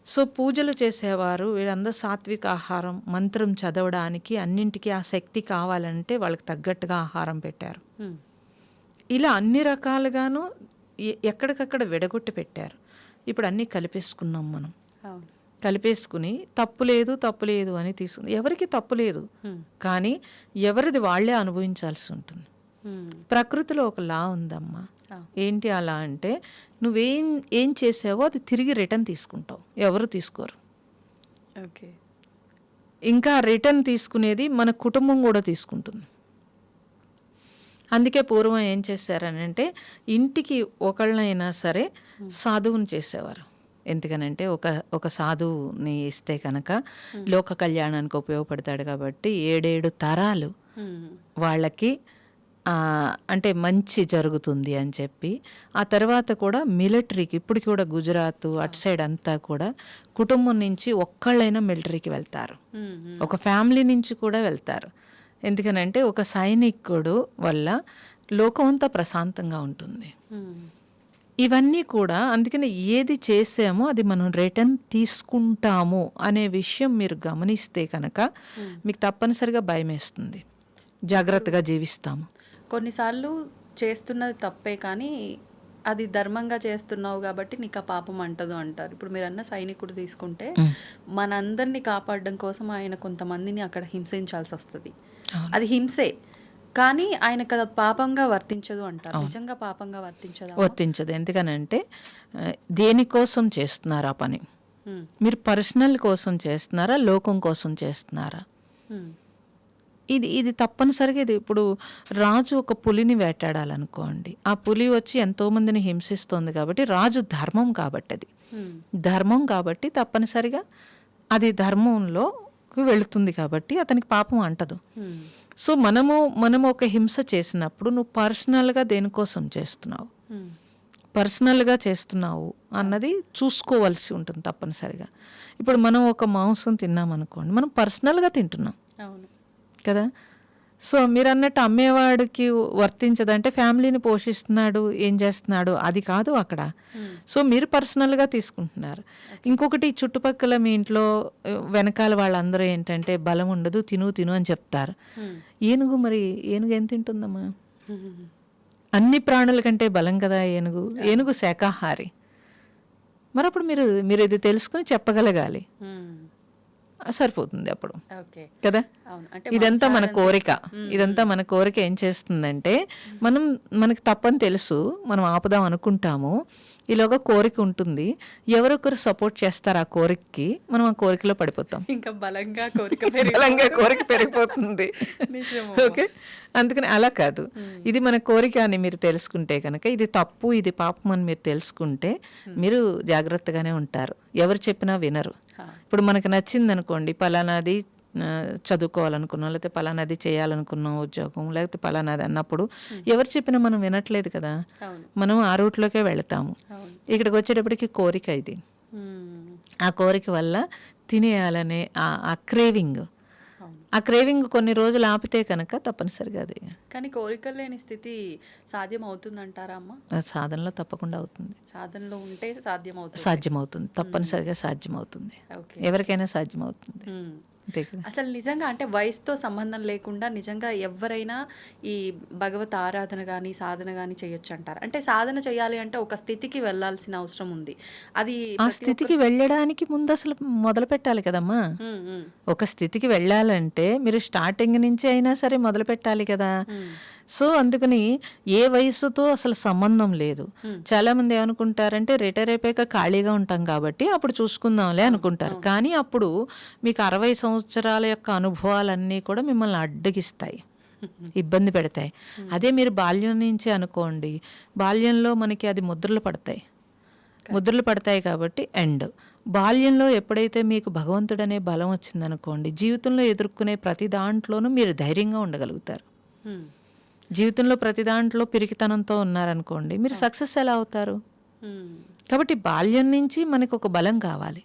సో పూజలు చేసేవారు వీళ్ళందరూ సాత్విక ఆహారం, మంత్రం చదవడానికి అన్నింటికీ ఆ శక్తి కావాలంటే వాళ్ళకి తగ్గట్టుగా ఆహారం పెట్టారు. ఇలా అన్ని రకాలుగాను ఎక్కడికక్కడ విడగొట్టి పెట్టారు. ఇప్పుడు అన్నీ కలిపేసుకున్నాం మనం. కలిపేసుకుని తప్పు లేదు అని తీసుకుంది. ఎవరికి తప్పు లేదు, కానీ ఎవరిది వాళ్ళే అనుభవించాల్సి ఉంటుంది. ప్రకృతిలో ఒక లా ఉందమ్మా. ఏంటి ఆ లా అంటే ఏం చేసావో అది తిరిగి రిటర్న్ తీసుకుంటావు, ఎవరు తీసుకోరు. ఓకే, ఇంకా రిటర్న్ తీసుకునేది మన కుటుంబం కూడా తీసుకుంటుంది. అందుకే పూర్వం ఏం చేశారని అంటే ఇంటికి ఒకళ్ళనైనా సరే సాధువుని చేసేవారు. ఎందుకనంటే ఒక సాధువుని ఇస్తే కనుక లోక కళ్యాణానికి ఉపయోగపడతాడు కాబట్టి 7 తరాలు వాళ్ళకి అంటే మంచి జరుగుతుంది అని చెప్పి, ఆ తర్వాత కూడా మిలిటరీకి ఇప్పటికి కూడా గుజరాత్ అటు సైడ్ అంతా కూడా కుటుంబం నుంచి ఒక్కళ్ళైనా మిలిటరీకి వెళ్తారు, ఒక ఫ్యామిలీ నుంచి కూడా వెళ్తారు. ఎందుకనంటే ఒక సైనికుడు వల్ల లోకం అంతా ప్రశాంతంగా ఉంటుంది. ఇవన్నీ కూడా అందుకని ఏది చేసామో అది మనం రిటర్న్ తీసుకుంటాము అనే విషయం మీరు గమనిస్తే కనుక మీకు తప్పనిసరిగా భయం వేస్తుంది, జాగ్రత్తగా జీవిస్తాము. కొన్నిసార్లు చేస్తున్నది తప్పే కానీ అది ధర్మంగా చేస్తున్నావు కాబట్టి నీకు ఆ పాపం అంటదు అంటారు. ఇప్పుడు మీరు అన్న సైనికుడు తీసుకుంటే మనందరినీ కాపాడడం కోసం ఆయన కొంతమందిని అక్కడ హింసించాల్సి వస్తుంది. అది హింసే కానీ ఆయనకు అది పాపంగా వర్తించదు అంటారు. నిజంగా పాపంగా వర్తించదు. ఎందుకనంటే దేనికోసం చేస్తున్నారు ఆ పని? మీరు పర్సనల్ కోసం చేస్తున్నారా, లోకం కోసం చేస్తున్నారా? ఇది తప్పనిసరిగా ఇది. ఇప్పుడు రాజు ఒక పులిని వేటాడాలనుకోండి, ఆ పులి వచ్చి ఎంతోమందిని హింసిస్తోంది కాబట్టి రాజు ధర్మం కాబట్టి, అది ధర్మం కాబట్టి తప్పనిసరిగా అది ధర్మంలోకి వెళుతుంది కాబట్టి అతనికి పాపం అంటదు. సో మనము ఒక హింస చేసినప్పుడు నువ్వు పర్సనల్గా దేనికోసం చేస్తున్నావు, పర్సనల్గా చేస్తున్నావు అన్నది చూసుకోవాల్సి ఉంటుంది తప్పనిసరిగా. ఇప్పుడు మనం ఒక మాంసం తిన్నామనుకోండి, మనం పర్సనల్గా తింటున్నాం కదా. సో మీరు అన్నట్టు అమ్మేవాడికి వర్తించదంటే ఫ్యామిలీని పోషిస్తున్నాడు, ఏం చేస్తున్నాడు అది కాదు అక్కడ. సో మీరు పర్సనల్గా తీసుకుంటున్నారు. ఇంకొకటి చుట్టుపక్కల మీ ఇంట్లో వెనకాల వాళ్ళందరూ ఏంటంటే బలం ఉండదు, తిను అని చెప్తారు. ఏనుగు ఏం తింటుందమ్మా? అన్ని ప్రాణుల కంటే బలం కదా ఏనుగు శాకాహారి. మరి అప్పుడు మీరు ఇది తెలుసుకుని చెప్పగలగాలి, సరిపోతుంది అప్పుడు కదా. ఇదంతా మన కోరిక ఏం చేస్తుందంటే మనకి తప్పని తెలుసు, మనం ఆపుదాం అనుకుంటాము, ఈలోగా కోరిక ఉంటుంది, ఎవరొకరు సపోర్ట్ చేస్తారు ఆ కోరికకి, మనం ఆ కోరికలో పడిపోతాం, ఇంకా బలంగా కోరిక పెరిగిపోతుంది. ఓకే, అందుకని అలా కాదు. ఇది మన కోరిక అని మీరు తెలుసుకుంటే కనుక ఇది తప్పు ఇది పాపం అని మీరు తెలుసుకుంటే మీరు జాగ్రత్తగానే ఉంటారు, ఎవరు చెప్పినా వినరు. ఇప్పుడు మనకు నచ్చింది అనుకోండి, పలానాది చదువుకోవాలనుకున్నాం, లేకపోతే పలానాది చేయాలనుకున్నాం ఉద్యోగం, లేకపోతే పలానాది అన్నప్పుడు ఎవరు చెప్పినా మనం వినట్లేదు కదా, మనం ఆ రూట్లోకే వెళతాము. ఇక్కడికి వచ్చేటప్పటికి కోరిక ఇది, ఆ కోరిక వల్ల తినేయాలనే ఆ క్రేవింగ్ కొన్ని రోజులు ఆపితే కనుక తప్పనిసరిగా అది. కానీ కోరికలు లేని స్థితి సాధ్యం అవుతుందంటారా అమ్మ? సాధనలో తప్పకుండా అవుతుంది, సాధనలో ఉంటే సాధ్యమవుతుంది, తప్పనిసరిగా సాధ్యమవుతుంది, ఎవరికైనా సాధ్యమవుతుంది. అసలు నిజంగా అంటే వయసుతో సంబంధం లేకుండా నిజంగా ఎవరైనా ఈ భగవత్ ఆరాధన కానీ సాధన కానీ చేయొచ్చు అంటారు. అంటే సాధన చేయాలి అంటే ఒక స్థితికి వెళ్ళాల్సిన అవసరం ఉంది. అది ఆ స్థితికి వెళ్ళడానికి ముందు అసలు మొదలు పెట్టాలి కదమ్మా. ఒక స్థితికి వెళ్ళాలంటే మీరు స్టార్టింగ్ నుంచి అయినా సరే మొదలు పెట్టాలి కదా. సో అందుకని ఏ వయసుతో అసలు సంబంధం లేదు. చాలా మంది ఏమనుకుంటారంటే రిటైర్ అయిపోయాక ఖాళీగా ఉంటాం కాబట్టి అప్పుడు చూసుకుందాంలే అనుకుంటారు. కానీ అప్పుడు మీకు 60 సంవత్సరాల యొక్క అనుభవాలన్నీ కూడా మిమ్మల్ని అడ్డగిస్తాయి, ఇబ్బంది పెడతాయి. అదే మీరు బాల్యం నుంచి అనుకోండి, బాల్యంలో మనకి అది ముద్రలు పడతాయి కాబట్టి బాల్యంలో ఎప్పుడైతే మీకు భగవంతుడనే బలం వచ్చిందనుకోండి, జీవితంలో ఎదుర్కొనే ప్రతి దాంట్లోనూ మీరు ధైర్యంగా ఉండగలుగుతారు. జీవితంలో ప్రతి దాంట్లో పిరికితనంతో ఉన్నారనుకోండి, మీరు సక్సెస్ ఎలా అవుతారు? కాబట్టి బాల్యం నుంచి మనకు ఒక బలం కావాలి.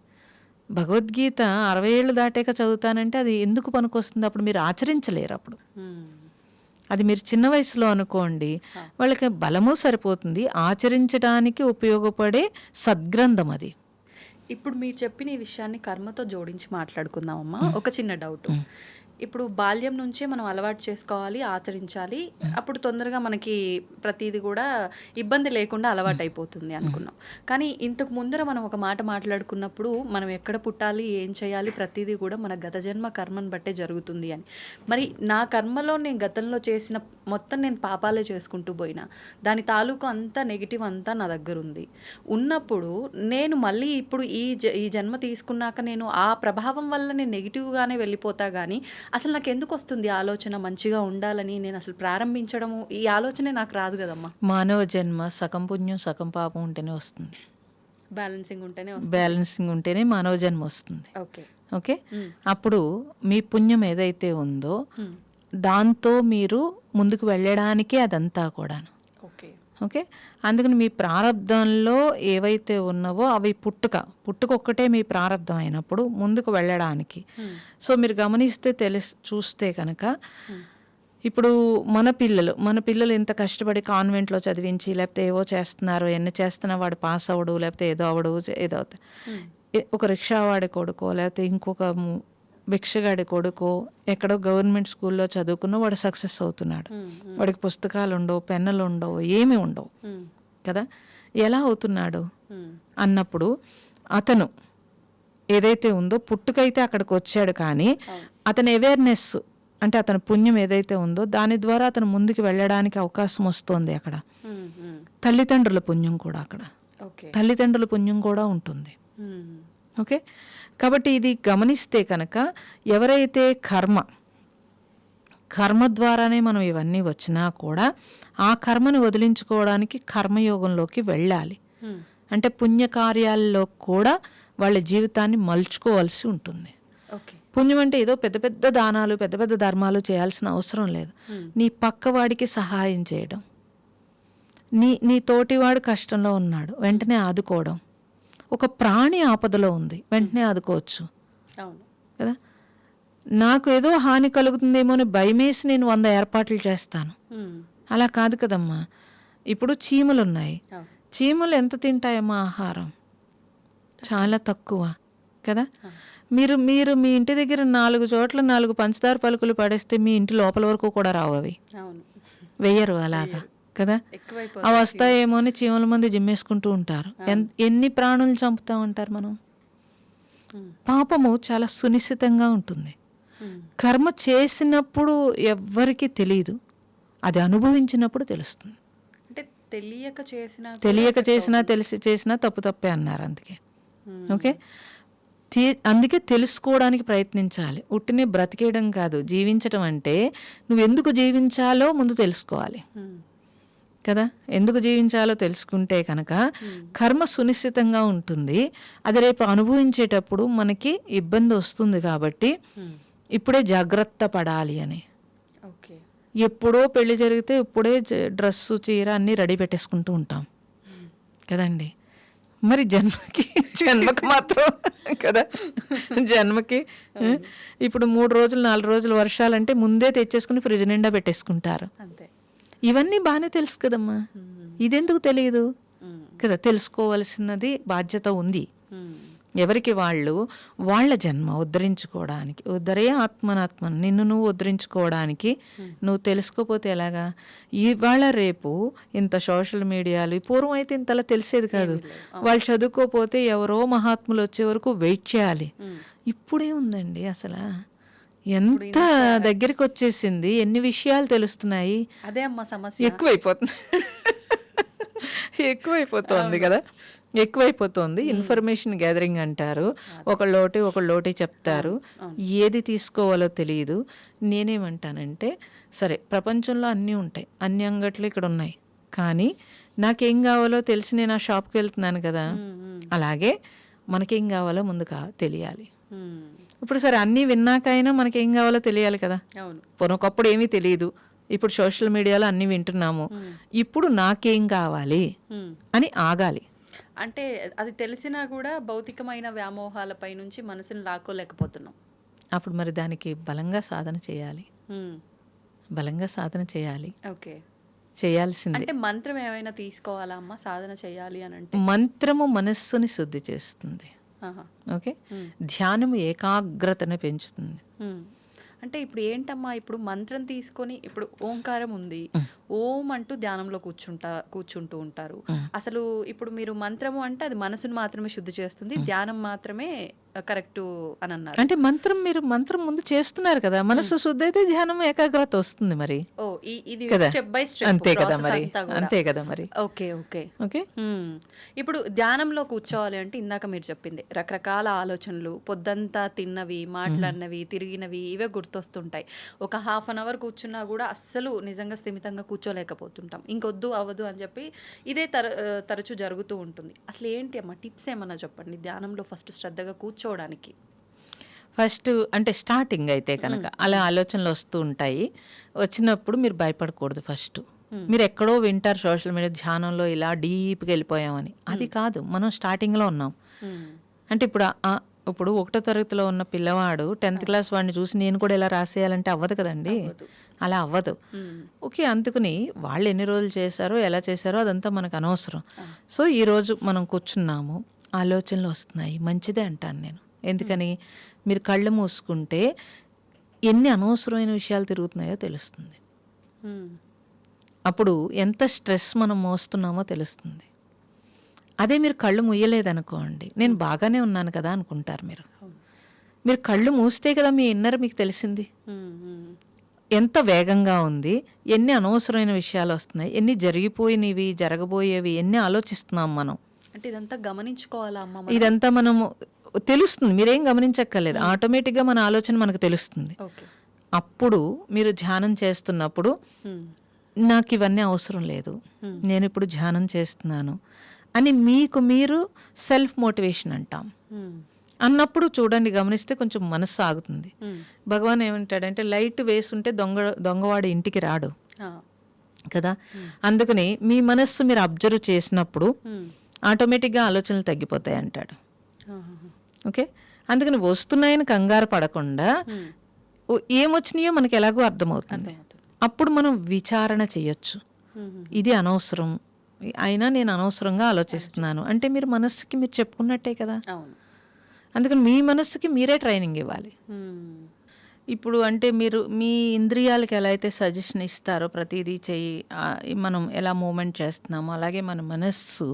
భగవద్గీత 60 ఏళ్ళు దాటాక చదువుతానంటే అది ఎందుకు పనికొస్తుంది? అప్పుడు మీరు ఆచరించలేరు. అప్పుడు అది మీరు చిన్న వయసులో అనుకోండి, వాళ్ళకి బలము సరిపోతుంది, ఆచరించడానికి ఉపయోగపడే సద్గ్రంథం అది. ఇప్పుడు మీరు చెప్పిన ఈ విషయాన్ని కర్మతో జోడించి మాట్లాడుకుందామమ్మా. ఒక చిన్న డౌట్, ఇప్పుడు బాల్యం నుంచే మనం అలవాటు చేసుకోవాలి, ఆచరించాలి, అప్పుడు తొందరగా మనకి ప్రతిదీ కూడా ఇబ్బంది లేకుండా అలవాటు అయిపోతుంది అనుకున్నాం. కానీ ఇంతకు ముందర మనం ఒక మాట మాట్లాడుకున్నప్పుడు మనం ఎక్కడ పుట్టాలి, ఏం చేయాలి, ప్రతిదీ కూడా మన గత జన్మ కర్మను బట్టే జరుగుతుంది అని. మరి నా కర్మలో నేను గతంలో చేసిన మొత్తం నేను పాపాలే చేసుకుంటూ పోయినా, దాని తాలూకు అంతా నెగిటివ్ అంతా నా దగ్గర ఉన్నప్పుడు నేను మళ్ళీ ఇప్పుడు ఈ జన్మ తీసుకున్నాక నేను ఆ ప్రభావం వల్ల నేను నెగిటివ్గానే వెళ్ళిపోతా. కానీ అసలు నాకు ఎందుకు వస్తుంది ఆలోచన మంచిగా ఉండాలని? నేను అసలు ప్రారంభించడము ఈ ఆలోచనే నాకు రాదు కదమ్మా. మానవ జన్మ సగం పుణ్యం సగం పాపం ఉంటేనే వస్తుంది, బ్యాలెన్సింగ్ ఉంటేనే మానవ జన్మ వస్తుంది. ఓకే, అప్పుడు మీ పుణ్యం ఏదైతే ఉందో దాంతో మీరు ముందుకు వెళ్ళడానికే అదంతా కూడాను. ఓకే. ఓకే, అందుకని మీ ప్రారంధంలో ఏవైతే ఉన్నావో అవి పుట్టుక ఒక్కటే మీ ప్రారంధం అయినప్పుడు ముందుకు వెళ్ళడానికి. సో మీరు గమనిస్తే చూస్తే కనుక ఇప్పుడు మన పిల్లలు ఇంత కష్టపడి కాన్వెంట్లో చదివించి లేకపోతే ఏవో చేస్తున్నారు, ఎన్ని చేస్తున్నా వాడు పాస్ అవడు, లేకపోతే ఏదో అవడు, ఏదో అవుతాయి. ఒక రిక్షావాడి కొడుకో లేకపోతే ఇంకొక భిక్షగాడి కొడుకో ఎక్కడో గవర్నమెంట్ స్కూల్లో చదువుకున్న వాడు సక్సెస్ అవుతున్నాడు. వాడికి పుస్తకాలు ఉండవు, పెన్నులు ఉండవు, ఏమీ ఉండవు కదా. ఎలా అవుతున్నాడు అన్నప్పుడు అతను ఏదైతే ఉందో పుట్టుకైతే అక్కడికి వచ్చాడు, కానీ అతని అవేర్నెస్ అంటే అతని పుణ్యం ఏదైతే ఉందో దాని ద్వారా అతను ముందుకు వెళ్ళడానికి అవకాశం వస్తుంది. అక్కడ తల్లిదండ్రుల పుణ్యం కూడా తల్లిదండ్రుల పుణ్యం కూడా ఉంటుంది. ఓకే, కాబట్టి ఇది గమనిస్తే కనుక ఎవరైతే కర్మ ద్వారానే మనం ఇవన్నీ వచ్చినా కూడా ఆ కర్మని వదిలించుకోవడానికి కర్మయోగంలోకి వెళ్ళాలి. అంటే పుణ్యకార్యాల్లో కూడా వాళ్ళ జీవితాన్ని మలుచుకోవాల్సి ఉంటుంది. పుణ్యం అంటే ఏదో పెద్ద పెద్ద దానాలు, పెద్ద పెద్ద ధర్మాలు చేయాల్సిన అవసరం లేదు. నీ పక్కవాడికి సహాయం చేయడం, నీ తోటివాడు కష్టంలో ఉన్నాడు వెంటనే ఆదుకోవడం, ఒక ప్రాణి ఆపదలో ఉంది వెంటనే ఆదుకోవచ్చు కదా. నాకు ఏదో హాని కలుగుతుందేమో అని భయమేసి నేను 100 ఏర్పాట్లు చేస్తాను, అలా కాదు కదమ్మా. ఇప్పుడు చీమలు ఉన్నాయి, చీమలు ఎంత తింటాయమ్మా ఆహారం? చాలా తక్కువ కదా. మీరు మీ ఇంటి దగ్గర 4 చోట్ల 4 పంచదార పలుకులు పడేస్తే మీ ఇంటి లోపల వరకు కూడా రావు, అవి వెయ్యరు అలాగా కదా. అవి వస్తాయేమో అని చీమల మంది జిమ్మేసుకుంటూ ఉంటారు. ఎన్ని ప్రాణులు చంపుతా ఉంటారు మనం. పాపము చాలా సునిశ్చితంగా ఉంటుంది. కర్మ చేసినప్పుడు ఎవ్వరికీ తెలియదు, అది అనుభవించినప్పుడు తెలుస్తుంది. అంటే తెలియక చేసినా తెలిసి చేసినా తప్పే అన్నారు. అందుకే ఓకే, అందుకే తెలుసుకోవడానికి ప్రయత్నించాలి. ఉట్టినే బ్రతికేయడం కాదు. జీవించడం అంటే నువ్వెందుకు జీవించాలో ముందు తెలుసుకోవాలి కదా. ఎందుకు జీవించాలో తెలుసుకుంటే కనుక కర్మ సునిశ్చితంగా ఉంటుంది. అది రేపు అనుభవించేటప్పుడు మనకి ఇబ్బంది వస్తుంది. కాబట్టి ఇప్పుడే జాగ్రత్త పడాలి అని. ఎప్పుడో పెళ్లి జరిగితే ఇప్పుడే డ్రెస్సు, చీర అన్నీ రెడీ పెట్టేసుకుంటూ ఉంటాం కదండి. మరి జన్మకి మాత్రం కదా, జన్మకి ఇప్పుడు 3 రోజులు 4 రోజులు వర్షాలంటే ముందే తెచ్చేసుకుని ఫ్రిడ్జ్ నిండా పెట్టేసుకుంటారు. ఇవన్నీ బాగానే తెలుసు కదమ్మా, ఇదెందుకు తెలియదు కదా. తెలుసుకోవాల్సినది బాధ్యత ఉంది. ఎవరికి వాళ్ళ జన్మ ఉద్ధరించుకోవడానికి, ఉద్ధరే ఆత్మనాత్మను, నిన్ను నువ్వు ఉద్ధరించుకోవడానికి నువ్వు తెలుసుకోపోతే ఎలాగా. ఇవాళ రేపు ఇంత సోషల్ మీడియాలు, పూర్వం అయితే ఇంతలా తెలిసేది కాదు. వాళ్ళు చదువుకోపోతే ఎవరో మహాత్ములు వచ్చే వరకు వెయిట్ చేయాలి. ఇప్పుడే ఉందండి అసలు ఎంత దగ్గరికి వచ్చేసింది, ఎన్ని విషయాలు తెలుస్తున్నాయి. అదే అమ్మ సమస్య, ఎక్కువైపోతుంది కదా. ఎక్కువైపోతుంది. ఇన్ఫర్మేషన్ గ్యాదరింగ్ అంటారు, ఒకళ్ళోటి చెప్తారు, ఏది తీసుకోవాలో తెలియదు. నేనేమంటానంటే సరే, ప్రపంచంలో అన్నీ ఉంటాయి, అన్ని అంగట్లు ఇక్కడ ఉన్నాయి, కానీ నాకేం కావాలో తెలిసి నేను ఆ షాప్కి వెళ్తున్నాను కదా. అలాగే మనకేం కావాలో ముందుగా తెలియాలి. ఇప్పుడు సరే అన్నీ విన్నాకైనా మనకేం కావాలో తెలియాలి కదా. ఒకప్పుడు ఏమీ తెలియదు, ఇప్పుడు సోషల్ మీడియాలో అన్నీ వింటున్నాము. ఇప్పుడు నాకేం కావాలి అని ఆగాలి. అంటే అది తెలిసినా కూడా భౌతికమైన వ్యామోహాలపై నుంచి మనసుని లాక్కోలేకపోతున్నాం. అప్పుడు మరి దానికి బలంగా సాధన చేయాలి. ఓకే, చేయాల్సింది. అంటే మంత్రం ఏమైనా తీసుకోవాలా అమ్మ సాధన చేయాలి అని అంటే? మంత్రము మనస్సుని శుద్ధి చేస్తుంది. ఓకే, ధ్యానము ఏకాగ్రతను పెంచుతుంది. అంటే ఇప్పుడు ఏంటమ్మా, ఇప్పుడు మంత్రం తీసుకొని ఇప్పుడు ఓంకారం ఉంది, ఓం అంటూ ధ్యానంలో కూర్చుంటూ ఉంటారు. అసలు ఇప్పుడు మీరు మంత్రము అంటే అది మనసును మాత్రమే శుద్ధి చేస్తుంది, ధ్యానం మాత్రమే కరెక్ట్ అని అన్నారు. అంటే మీరు మంత్రం ముందు చేస్తున్నారు కదా, మనసు శుద్ధి అయితే ధ్యానం ఏకాగ్రత వస్తుంది. మరి ఇది స్టెప్ బై స్టెప్ అంతే కదా మరి. Okay okay okay. ఇప్పుడు ధ్యానంలో కూర్చోవాలి అంటే ఇందాక మీరు చెప్పింది రకరకాల ఆలోచనలు, పొద్దంతా తిన్నవి, మాట్లాడినవి, తిరిగినవి, ఇవే గుర్తొస్తుంటాయి. ఒక హాఫ్ అన్ అవర్ కూర్చున్నా కూడా అస్సలు నిజంగా స్థిమితంగా కూర్చోలేకపోతుంటాం. ఇంకొద్దు అవ్వదు అని చెప్పి ఇదే తరచూ జరుగుతూ ఉంటుంది. అసలు ఏంటి అమ్మా టిప్స్ ఏమన్నా చెప్పండి ధ్యానంలో ఫస్ట్ శ్రద్ధగా కూర్చోవడానికి? ఫస్ట్ అంటే స్టార్టింగ్ అయితే కనుక అలా ఆలోచనలు వస్తూ ఉంటాయి. వచ్చినప్పుడు మీరు భయపడకూడదు. ఫస్ట్ మీరు ఎక్కడో వింటారు సోషల్ మీడియా ధ్యానంలో ఇలా డీప్గా వెళ్ళిపోయామని. అది కాదు, మనం స్టార్టింగ్లో ఉన్నాం. అంటే ఇప్పుడు 1వ తరగతిలో ఉన్న పిల్లవాడు 10th క్లాస్ వాడిని చూసి నేను కూడా ఇలా రాసేయాలంటే అవ్వదు కదండి, అలా అవ్వదు. ఓకే, అందుకని వాళ్ళు ఎన్ని రోజులు చేశారో ఎలా చేశారో అదంతా మనకు అనవసరం. సో ఈరోజు మనం కూర్చున్నాము, ఆలోచనలు వస్తున్నాయి, మంచిదే అంటాను నేను. ఎందుకని మీరు కళ్ళు మూసుకుంటే ఎన్ని అనవసరమైన విషయాలు తిరుగుతున్నాయో తెలుస్తుంది. అప్పుడు ఎంత స్ట్రెస్ మనం మోస్తున్నామో తెలుస్తుంది. అదే మీరు కళ్ళు ముయ్యలేదనుకోండి, నేను బాగానే ఉన్నాను కదా అనుకుంటారు. మీరు కళ్ళు మూస్తే కదా మీ ఇన్నర్ మీకు తెలిసింది ఎంత వేగంగా ఉంది, ఎన్ని అనవసరమైన విషయాలు వస్తున్నాయి, ఎన్ని జరిగిపోయినవి జరగబోయేవి ఎన్ని ఆలోచిస్తున్నాం మనం. అంటే ఇదంతా గమనించుకోవాలా అమ్మ? ఇదంతా మనము తెలుస్తుంది, మీరేం గమనించక్కర్లేదు, ఆటోమేటిక్గా మన ఆలోచన మనకు తెలుస్తుంది. అప్పుడు మీరు ధ్యానం చేస్తున్నప్పుడు నాకు ఇవన్నీ అవసరం లేదు, నేను ఇప్పుడు ధ్యానం చేస్తున్నాను అని మీకు మీరు సెల్ఫ్ మోటివేషన్ అంటాం. అన్నప్పుడు చూడండి, గమనిస్తే కొంచెం మనసు ఆగుతుంది. భగవాన్ ఏమంటాడంటే లైట్ వేసుంటే దొంగవాడు ఇంటికి రాడు కదా. అందుకని మీ మనస్సు మీరు అబ్జర్వ్ చేసినప్పుడు ఆటోమేటిక్గా ఆలోచనలు తగ్గిపోతాయి అంటాడు. ఓకే, అందుకని వస్తున్నాయని కంగారు పడకుండా ఏమొచ్చినాయో మనకి ఎలాగో అర్థమవుతుంది. అప్పుడు మనం విచారణ చేయొచ్చు, ఇది అనవసరం అయినా నేను అనవసరంగా ఆలోచిస్తున్నాను అంటే మీరు మనస్సుకి మీరు చెప్పుకున్నట్టే కదా. అందుకని మీ మనస్సుకి మీరే ట్రైనింగ్ ఇవ్వాలి. ఇప్పుడు అంటే మీరు మీ ఇంద్రియాలకి ఎలా అయితే సజెషన్ ఇస్తారో ప్రతిదీ చెయ్యి, మనం ఎలా మూమెంట్ చేస్తున్నామో అలాగే మన మనస్సు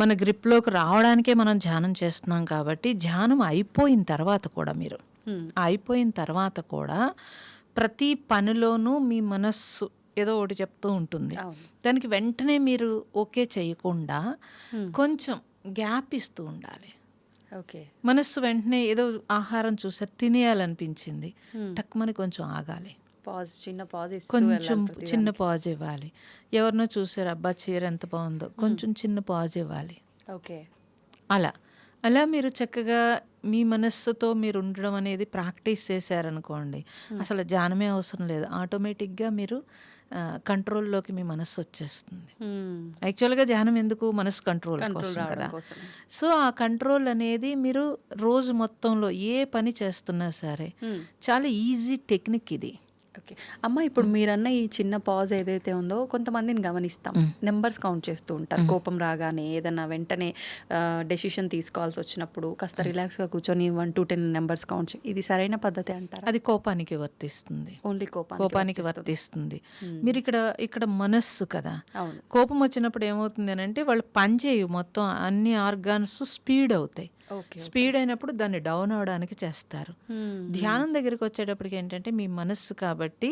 మన గ్రిప్లోకి రావడానికే మనం ధ్యానం చేస్తున్నాం. కాబట్టి ధ్యానం అయిపోయిన తర్వాత కూడా ప్రతి పనిలోనూ మీ మనస్సు ఏదో ఒకటి చెప్తూ ఉంటుంది. దానికి వెంటనే మీరు ఓకే చేయకుండా కొంచెం గ్యాప్ ఇస్తూ ఉండాలి. మనస్సు వెంటనే ఏదో ఆహారం చూసారు తినేయాలనిపించింది, టక్మని కొంచెం ఆగాలి, కొంచెం చిన్న పాజ్ ఇవ్వాలి. ఎవరినో చూసారు, అబ్బా చీర ఎంత బాగుందో, కొంచెం చిన్న పాజ్ ఇవ్వాలి. అలా మీరు చక్కగా మీ మనస్సుతో మీరు ఉండడం అనేది ప్రాక్టీస్ చేశారనుకోండి, అసలు ధ్యానమే అవసరం లేదు, ఆటోమేటిక్గా మీరు కంట్రోల్లోకి మీ మనస్సు వచ్చేస్తుంది. యాక్చువల్గా ధ్యానం ఎందుకు? మనసు కంట్రోల్ కోసం కదా. సో ఆ కంట్రోల్ అనేది మీరు రోజు మొత్తంలో ఏ పని చేస్తున్నా సరే చాలా ఈజీ టెక్నిక్ ఇది. ఓకే అమ్మ, ఇప్పుడు మీరన్న ఈ చిన్న పాజ్ ఏదైతే ఉందో కొంతమందిని గమనిస్తాం, నెంబర్స్ కౌంట్ చేస్తూ ఉంటారు. కోపం రాగానే ఏదన్నా వెంటనే డెసిషన్ తీసుకోవాల్సి వచ్చినప్పుడు కాస్త రిలాక్స్గా కూర్చొని 1 to 10 నెంబర్స్ కౌంట్ ఇది సరైన పద్ధతి అంటారు? అది కోపానికి వర్తిస్తుంది, ఓన్లీ కోపానికి వర్తిస్తుంది. మీరు ఇక్కడ మనస్సు కదా, కోపం వచ్చినప్పుడు ఏమవుతుంది అని అంటే వాళ్ళు పనిచేయు, మొత్తం అన్ని ఆర్గాన్స్ స్పీడ్ అవుతాయి. స్పీడ్ అయినప్పుడు దాన్ని డౌన్ అవడానికి చేస్తారు. ధ్యానం దగ్గరికి వచ్చేటప్పటికి ఏంటంటే మీ మనస్సు కాబట్టి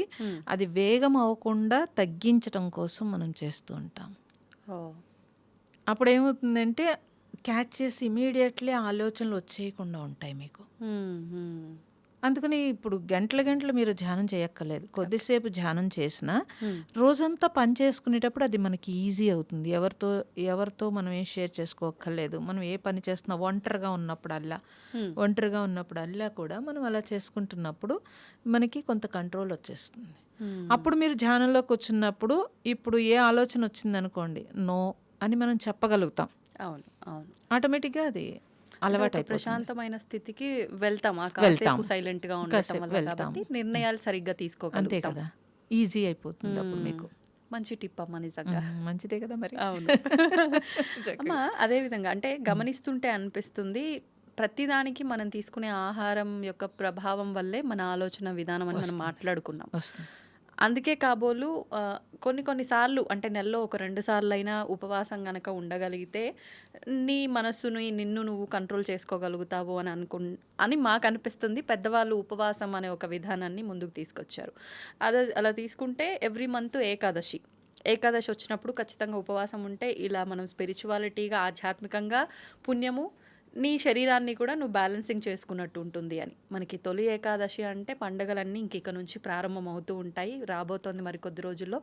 అది వేగం అవ్వకుండా తగ్గించడం కోసం మనం చేస్తూ ఉంటాం. అప్పుడు ఏమవుతుందంటే క్యాచ్ చేసి ఇమీడియట్లీ ఆలోచనలు వచ్చేయకుండా ఉంటాయి మీకు. అందుకని ఇప్పుడు గంటలు మీరు ధ్యానం చేయక్కర్లేదు, కొద్దిసేపు ధ్యానం చేసినా రోజంతా పని చేసుకునేటప్పుడు అది మనకి ఈజీ అవుతుంది. ఎవరితో మనం ఏం షేర్ చేసుకోక్కర్లేదు. మనం ఏ పని చేస్తున్నా ఒంటరిగా ఉన్నప్పుడల్లా కూడా మనం అలా చేసుకుంటున్నప్పుడు మనకి కొంత కంట్రోల్ వచ్చేస్తుంది. అప్పుడు మీరు ధ్యానంలోకి వచ్చినప్పుడు ఇప్పుడు ఏ ఆలోచన వచ్చిందనుకోండి, నో అని మనం చెప్పగలుగుతాం. ఆటోమేటిక్గా అది అలవాటు, ప్రశాంతమైన స్థితికి వెళ్తాం. సైలెంట్ గా ఉండటం, నిర్ణయాలు సరిగ్గా తీసుకోగలుగుతాం. అంతే కదా, ఈజీ అయిపోతుంది అప్పుడు మీకు. మంచి టిప్ అమ్మ, నిజంగా మంచిదే కదా మరి. అవును అమ్మ, అదే విధంగా అంటే గమనిస్తుంటే అనిపిస్తుంది ప్రతిదానికి మనం తీసుకునే ఆహారం యొక్క ప్రభావం వల్లే మన ఆలోచన విధానం అని మనం మాట్లాడుకున్నాం. అందుకే కాబోలు కొన్నిసార్లు అంటే నెలలో 1-2 సార్లు అయినా ఉపవాసం గనక ఉండగలిగితే నీ మనస్సుని నిన్ను నువ్వు కంట్రోల్ చేసుకోగలుగుతావు అని మాకు అనిపిస్తుంది. పెద్దవాళ్ళు ఉపవాసం అనే ఒక విధానాన్ని ముందుకు తీసుకొచ్చారు. అలా తీసుకుంటే ఎవ్రీ మంత్ ఏకాదశి వచ్చినప్పుడు ఖచ్చితంగా ఉపవాసం ఉంటే ఇలా మనం స్పిరిచువాలిటీగా ఆధ్యాత్మికంగా పుణ్యము నీ శరీరాన్ని కూడా నువ్వు బ్యాలెన్సింగ్ చేసుకున్నట్టు ఉంటుంది అని. మనకి తొలి ఏకాదశి అంటే పండగలన్నీ ఇంక నుంచి ప్రారంభం అవుతూ ఉంటాయి. రాబోతోంది మరికొద్ది రోజుల్లో.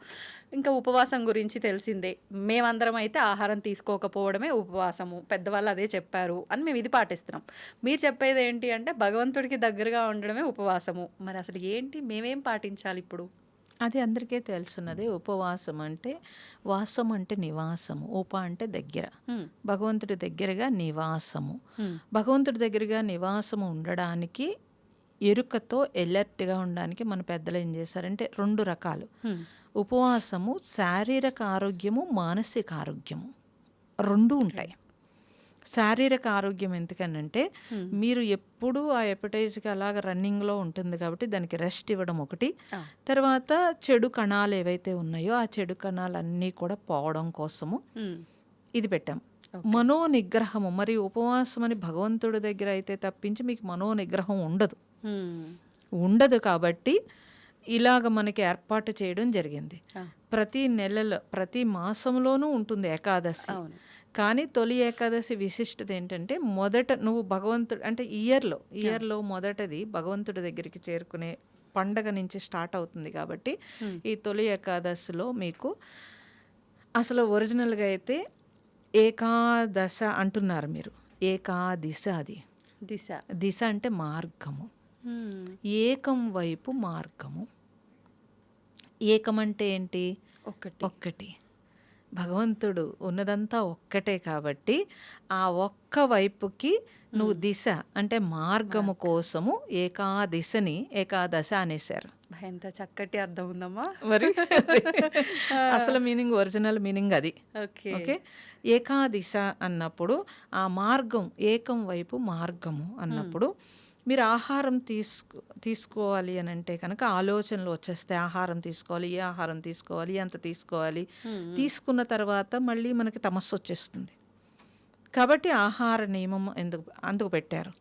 ఇంకా ఉపవాసం గురించి తెలిసిందే. మేమందరం అయితే ఆహారం తీసుకోకపోవడమే ఉపవాసము. పెద్దవాళ్ళు అదే చెప్పారు అని మేము ఇది పాటిస్తున్నాం. మీరు చెప్పేది ఏంటి అంటే భగవంతుడికి దగ్గరగా ఉండడమే ఉపవాసము. మరి అసలు ఏంటి? మేమేం పాటించాలి ఇప్పుడు? అది అందరికీ తెలుసున్నది. ఉపవాసం అంటే, వాసం అంటే నివాసము, ఉప అంటే దగ్గర, భగవంతుడి దగ్గరగా నివాసము. భగవంతుడి దగ్గరగా నివాసము ఉండడానికి, ఎరుకతో ఎలర్ట్గా ఉండడానికి మన పెద్దలు ఏం చేశారంటే 2 రకాలు. ఉపవాసము శారీరక ఆరోగ్యము, మానసిక ఆరోగ్యము 2 ఉంటాయి. శారీరక ఆరోగ్యం ఎందుకనంటే మీరు ఎప్పుడూ ఆ ఎపటైజ్కి అలాగ రన్నింగ్లో ఉంటుంది కాబట్టి దానికి రెస్ట్ ఇవ్వడం ఒకటి, తర్వాత చెడు కణాలు ఏవైతే ఉన్నాయో ఆ చెడు కణాలన్నీ కూడా పోవడం కోసము ఇది పెట్టాం. మనో నిగ్రహము, మరి ఉపవాసం అని భగవంతుడి దగ్గర అయితే తప్పించి మీకు మనో నిగ్రహం ఉండదు కాబట్టి ఇలాగ మనకి ఏర్పాటు చేయడం జరిగింది. ప్రతి నెలలో ప్రతి మాసంలోనూ ఉంటుంది ఏకాదశి. కానీ తొలి ఏకాదశి విశిష్టత ఏంటంటే మొదట నువ్వు భగవంతుడు అంటే ఇయర్లో మొదటది భగవంతుడి దగ్గరికి చేరుకునే పండగ నుంచి స్టార్ట్ అవుతుంది కాబట్టి ఈ తొలి ఏకాదశిలో మీకు అసలు ఒరిజినల్గా అయితే ఏకాదశ అంటున్నారు మీరు, ఏకాదిశ. అది దిశ అంటే మార్గము, ఏకం వైపు మార్గము. ఏకం అంటే ఏంటి? ఒక్కటి. భగవంతుడు ఉన్నదంతా ఒక్కటే కాబట్టి ఆ ఒక్క వైపుకి నువ్వు దిశ అంటే మార్గము కోసము ఏకాదిశని ఏకాదశ అనేశారు. ఎంత చక్కటి అర్థం ఉందమ్మా మరి. అసలు మీనింగ్, ఒరిజినల్ మీనింగ్ అది. ఓకే. ఏకాదిశ అన్నప్పుడు ఆ మార్గం, ఏకం వైపు మార్గము అన్నప్పుడు మీరు ఆహారం తీసుకోవాలి అని అంటే కనుక ఆలోచనలు వచ్చేస్తే ఆహారం తీసుకోవాలి, ఏ ఆహారం తీసుకోవాలి, ఎంత తీసుకోవాలి, తీసుకున్న తర్వాత మళ్ళీ మనకి తమస్సు వచ్చేస్తుంది. కాబట్టి ఆహార నియమం అందుకు పెట్టారు.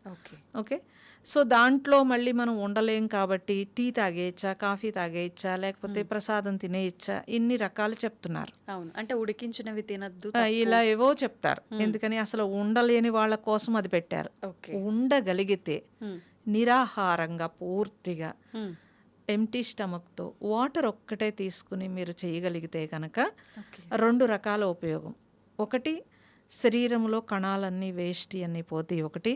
ఓకే. సో దాంట్లో మళ్ళీ మనం ఉండలేం కాబట్టి టీ తాగేయచ్చా, కాఫీ తాగేయచ్చా, లేకపోతే ప్రసాదం తినేయచ్చా, ఇన్ని రకాలు చెప్తున్నారు. అవును, అంటే ఉడికించినవి తినద్దు ఇలా ఏవో చెప్తారు. ఎందుకని అసలు ఉండలేని వాళ్ళ కోసం అది పెట్టారు. ఉండగలిగితే నిరాహారంగా పూర్తిగా ఎంటీ స్టమక్తో వాటర్ ఒక్కటే తీసుకుని మీరు చేయగలిగితే కనుక 2 రకాల ఉపయోగం. ఒకటి శరీరంలో కణాలన్నీ వేస్ట్ అన్నీ పోతాయి ఒకటి.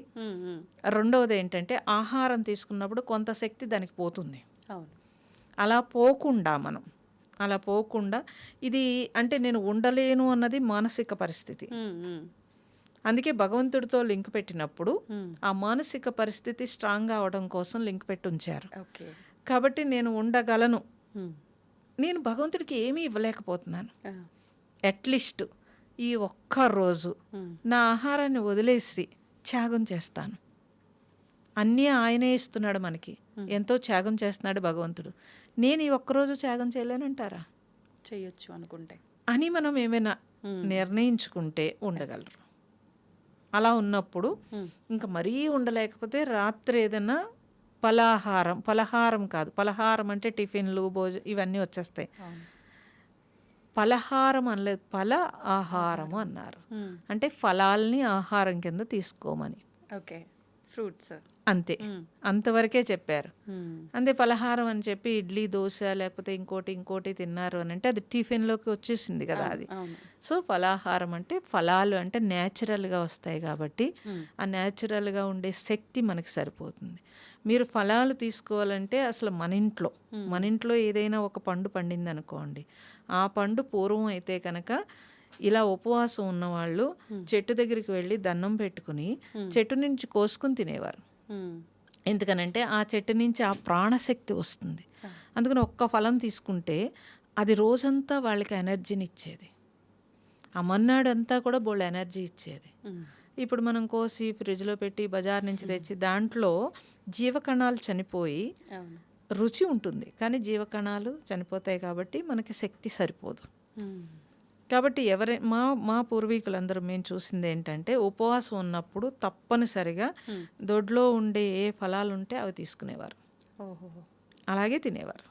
రెండవది ఏంటంటే ఆహారం తీసుకున్నప్పుడు కొంత శక్తి దానికి పోతుంది. అలా పోకుండా ఇది అంటే నేను ఉండలేను అన్నది మానసిక పరిస్థితి. అందుకే భగవంతుడితో లింక్ పెట్టినప్పుడు ఆ మానసిక పరిస్థితి స్ట్రాంగ్ అవడం కోసం లింక్ పెట్టి ఉంచారు. కాబట్టి నేను ఉండగలను, నేను భగవంతుడికి ఏమీ ఇవ్వలేకపోతున్నాను, అట్లీస్ట్ ఈ ఒక్క రోజు నా ఆహారాన్ని వదిలేసి త్యాగం చేస్తాను. అన్నీ ఆయనే ఇస్తున్నాడు మనకి, ఎంతో త్యాగం చేస్తున్నాడు భగవంతుడు. నేను ఈ ఒక్కరోజు త్యాగం చేయలేనంటారా? చేయొచ్చు అనుకుంటే అని మనం ఏమైనా నిర్ణయించుకుంటే ఉండగలరు. అలా ఉన్నప్పుడు ఇంకా మరీ ఉండలేకపోతే రాత్రి ఏదైనా పలహారం కాదు, పలహారం అంటే టిఫిన్లు ఇవన్నీ వచ్చేస్తాయి. పలహారం అనలేదు, ఆహారము అన్నారు. అంటే ఫలాల్ని ఆహారం కింద తీసుకోమని. ఫ్రూట్స్ అంతే, అంతవరకే చెప్పారు. అంతే. పలహారం అని చెప్పి ఇడ్లీ, దోశ లేకపోతే ఇంకోటి తిన్నారు అని అంటే అది టిఫిన్లోకి వచ్చేసింది కదా అది. సో ఫలాహారం అంటే ఫలాలు అంటే న్యాచురల్గా వస్తాయి కాబట్టి ఆ న్యాచురల్గా ఉండే శక్తి మనకి సరిపోతుంది. మీరు ఫలాలు తీసుకోవాలంటే అసలు మన ఇంట్లో ఏదైనా ఒక పండు పండింది అనుకోండి, ఆ పండు పూర్వం అయితే కనుక ఇలా ఉపవాసం ఉన్నవాళ్ళు చెట్టు దగ్గరికి వెళ్ళి దండం పెట్టుకుని చెట్టు నుంచి కోసుకుని తినేవారు. ఎందుకనంటే ఆ చెట్టు నుంచి ఆ ప్రాణశక్తి వస్తుంది. అందుకని ఒక్క ఫలం తీసుకుంటే అది రోజంతా వాళ్ళకి ఎనర్జీని ఇచ్చేది, ఆ మన్నాడంతా కూడా బోల్డ్ ఎనర్జీ ఇచ్చేది. ఇప్పుడు మనం కోసి ఫ్రిడ్జ్లో పెట్టి బజార్ నుంచి తెచ్చి దాంట్లో జీవకణాలు చనిపోయి రుచి ఉంటుంది కానీ జీవకణాలు చనిపోతాయి కాబట్టి మనకి శక్తి సరిపోదు. కాబట్టి మా పూర్వీకులందరూ మేము చూసింది ఏంటంటే ఉపవాసం ఉన్నప్పుడు తప్పనిసరిగా దొడ్లో ఉండే ఏ ఫలాలు ఉంటే అవి తీసుకునేవారు, అలాగే తినేవారు.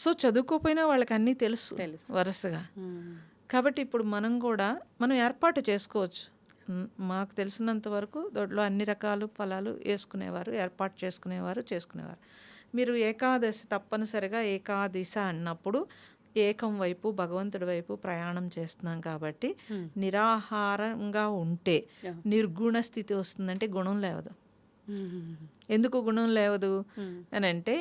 సో చదువుకోపోయినా వాళ్ళకి అన్నీ తెలుసు వరుసగా. కాబట్టి ఇప్పుడు మనం ఏర్పాటు చేసుకోవచ్చు. మాకు తెలిసినంత వరకు దొడ్లో అన్ని రకాల ఫలాలు వేసుకునేవారు, ఏర్పాటు చేసుకునేవారు. మీరు ఏకాదశి తప్పనిసరిగా ఏకాదశ అన్నప్పుడు ఏకం వైపు భగవంతుడి వైపు ప్రయాణం చేస్తున్నాం కాబట్టి నిరాహారంగా ఉంటే నిర్గుణ స్థితి వస్తుందంటే గుణం లేవదు. ఎందుకు గుణం లేవదు అని అంటే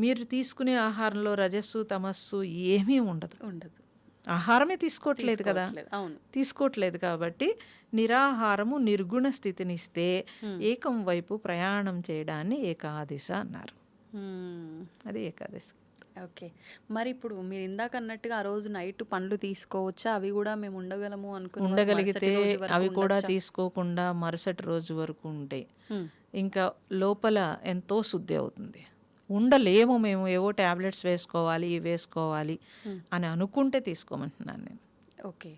మీరు తీసుకునే ఆహారంలో రజస్సు తమస్సు ఏమీ ఉండదు. ఆహారమే తీసుకోవట్లేదు కదా, తీసుకోవట్లేదు కాబట్టి నిరాహారము నిర్గుణ స్థితినిస్తే ఏకం వైపు ప్రయాణం చేయడాన్ని ఏకాదశ అన్నారు. అది ఏకాదశి. ఓకే. మరి ఇప్పుడు మీరు ఇందాక అన్నట్టుగా ఆ రోజు నైట్ పండ్లు తీసుకోవచ్చా? అవి కూడా మేము ఉండగలము అనుకుని ఉండగలిగితే అవి కూడా తీసుకోకుండా మరుసటి రోజు వరకు ఉంటే ఇంకా లోపల ఎంతో శుద్ధి అవుతుంది. ఉండలేము మేము, ఏవో ట్యాబ్లెట్స్ వేసుకోవాలి ఇవి వేసుకోవాలి అని అనుకుంటే తీసుకోమంటున్నాను నేను. ఓకే.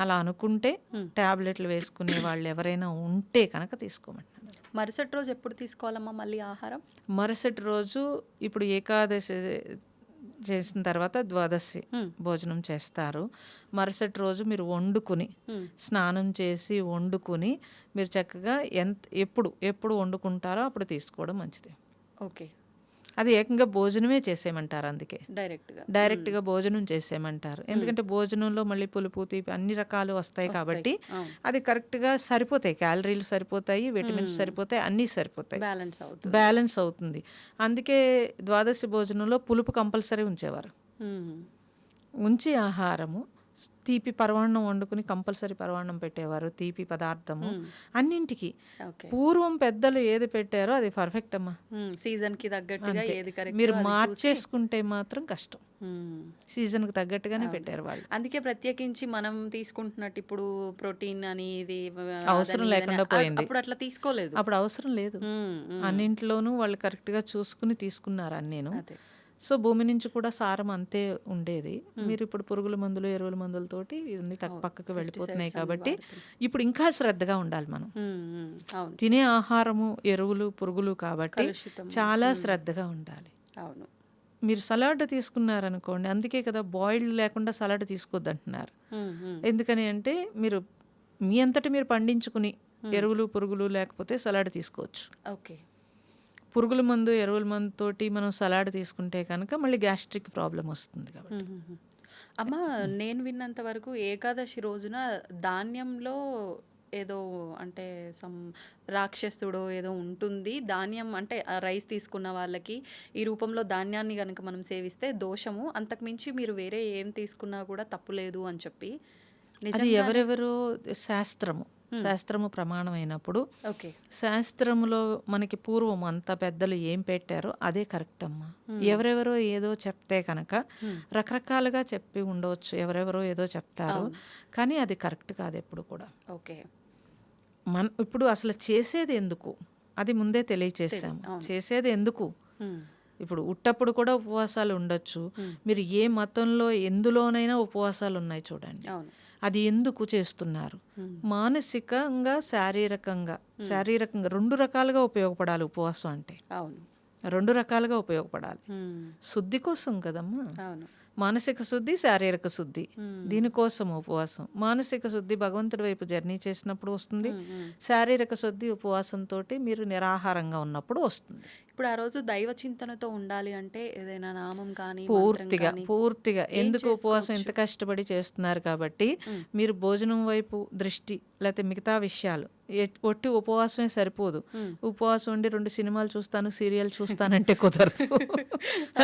అలా అనుకుంటే ట్యాబ్లెట్లు వేసుకునే వాళ్ళు ఎవరైనా ఉంటే కనుక తీసుకోమంటున్నాను. మరుసటి రోజు ఎప్పుడు తీసుకోవాలమ్మా మళ్ళీ ఆహారం? మరుసటి రోజు ఇప్పుడు ఏకాదశి చేసిన తర్వాత ద్వాదశి భోజనం చేస్తారు. మరుసటి రోజు మీరు వండుకుని స్నానం చేసి వండుకుని మీరు చక్కగా ఎప్పుడు వండుకుంటారో అప్పుడు తీసుకోవడం మంచిది. ఓకే. అది ఏకంగా భోజనమే చేసేయమంటారు. అందుకే డైరెక్ట్గా భోజనం చేసేయమంటారు. ఎందుకంటే భోజనంలో మళ్ళీ పులుపు తీపి అన్ని రకాలు వస్తాయి కాబట్టి అది కరెక్ట్గా సరిపోతాయి. క్యాలరీలు సరిపోతాయి, విటమిన్స్ సరిపోతాయి, అన్నీ సరిపోతాయి, బ్యాలెన్స్ అవుతుంది. అందుకే ద్వాదశి భోజనంలో పులుపు కంపల్సరీ ఉంచేవారు. ఉంచి ఆహారము తీపి పరవాన్నం వండుకుని కంపల్సరీ పరవాన్నం పెట్టేవారు. తీపి పదార్థము అన్నింటికి పూర్వం పెద్దలు ఏది పెట్టారో అది పర్ఫెక్ట్ అమ్మా. సీజన్కి తగ్గట్టుగా మీరు మార్చేసుకుంటే మాత్రం కష్టం. సీజన్కి తగ్గట్టుగానే పెట్టారు వాళ్ళు. అందుకే ప్రత్యేకించి మనం తీసుకుంటున్నట్టు ఇప్పుడు ప్రోటీన్ అని ఇది అవసరం లేకుండా పోయింది. అప్పుడు అట్లా తీసుకోలేదు, అప్పుడు అవసరం లేదు. అన్నింట్లోనూ వాళ్ళు కరెక్ట్గా చూసుకుని తీసుకున్నారు అన్నీను. సో భూమి నుంచి కూడా సారం అంతే ఉండేది. మీరు ఇప్పుడు పురుగుల మందులు ఎరువుల మందులతోటి ఇవన్నీ పక్కకు వెళ్ళిపోతున్నాయి కాబట్టి ఇప్పుడు ఇంకా శ్రద్ధగా ఉండాలి. మనం తినే ఆహారము ఎరువులు పురుగులు కాబట్టి చాలా శ్రద్ధగా ఉండాలి. అవును. మీరు సలాడ్ తీసుకున్నారనుకోండి, అందుకే కదా బాయిల్డ్ లేకుండా సలాడ్ తీసుకోవద్దు అంటున్నారు. ఎందుకని అంటే మీరు మీ అంతటి మీరు పండించుకుని ఎరువులు పురుగులు లేకపోతే సలాడ్ తీసుకోవచ్చు. ఓకే. పురుగుల మందు ఎరువుల మందు తోటి మనం సలాడ్ తీసుకుంటే కనుక మళ్ళీ గ్యాస్ట్రిక్ ప్రాబ్లం వస్తుంది కాబట్టి. అమ్మ, నేను విన్నంత వరకు ఏకాదశి రోజున ధాన్యంలో ఏదో అంటే రాక్షసుడో ఏదో ఉంటుంది. ధాన్యం అంటే రైస్ తీసుకున్న వాళ్ళకి ఈ రూపంలో ధాన్యాన్ని కనుక మనం సేవిస్తే దోషము, అంతకుమించి మీరు వేరే ఏం తీసుకున్నా కూడా తప్పులేదు అని చెప్పి అది ఎవరెవరో శాస్త్రము ప్రమాణం అయినప్పుడు శాస్త్రములో మనకి పూర్వం అంత పెద్దలు ఏం పెట్టారో అదే కరెక్ట్ అమ్మా. ఎవరెవరో ఏదో చెప్తే కనుక రకరకాలుగా చెప్పి ఉండవచ్చు, ఎవరెవరో ఏదో చెప్తారు, కానీ అది కరెక్ట్ కాదు ఎప్పుడు కూడా. ఓకే. ఇప్పుడు అసలు చేసేది ఎందుకు అది ముందే తెలియచేసాము. చేసేది ఎందుకు? ఇప్పుడు ఉట్టప్పుడు కూడా ఉపవాసాలు ఉండొచ్చు. మీరు ఏ మతంలో ఎందులోనైనా ఉపవాసాలు ఉన్నాయి చూడండి. అది ఎందుకు చేస్తున్నారు? మానసికంగా శారీరకంగా రెండు రకాలుగా ఉపయోగపడాలి ఉపవాసం అంటే. రెండు రకాలుగా ఉపయోగపడాలి. శుద్ధి కోసం కదమ్మా. మానసిక శుద్ధి, శారీరక శుద్ధి, దీనికోసం ఉపవాసం. మానసిక శుద్ధి భగవంతుడి వైపు జర్నీ చేసినప్పుడు వస్తుంది. శారీరక శుద్ధి ఉపవాసంతో మీరు నిరాహారంగా ఉన్నప్పుడు వస్తుంది. ఇప్పుడు ఆ రోజు దైవ చింతనతో ఉండాలి అంటే ఏదైనా నామం కానీ పూర్తిగా ఎందుకు ఉపవాసం ఎంత కష్టపడి చేస్తున్నారు కాబట్టి మీరు భోజనం వైపు దృష్టి లేకపోతే మిగతా విషయాలు ఒట్టి ఉపవాసమే సరిపోదు. ఉపవాసం ఉండి 2 సినిమాలు చూస్తాను సీరియల్ చూస్తానంటే కుదరదు.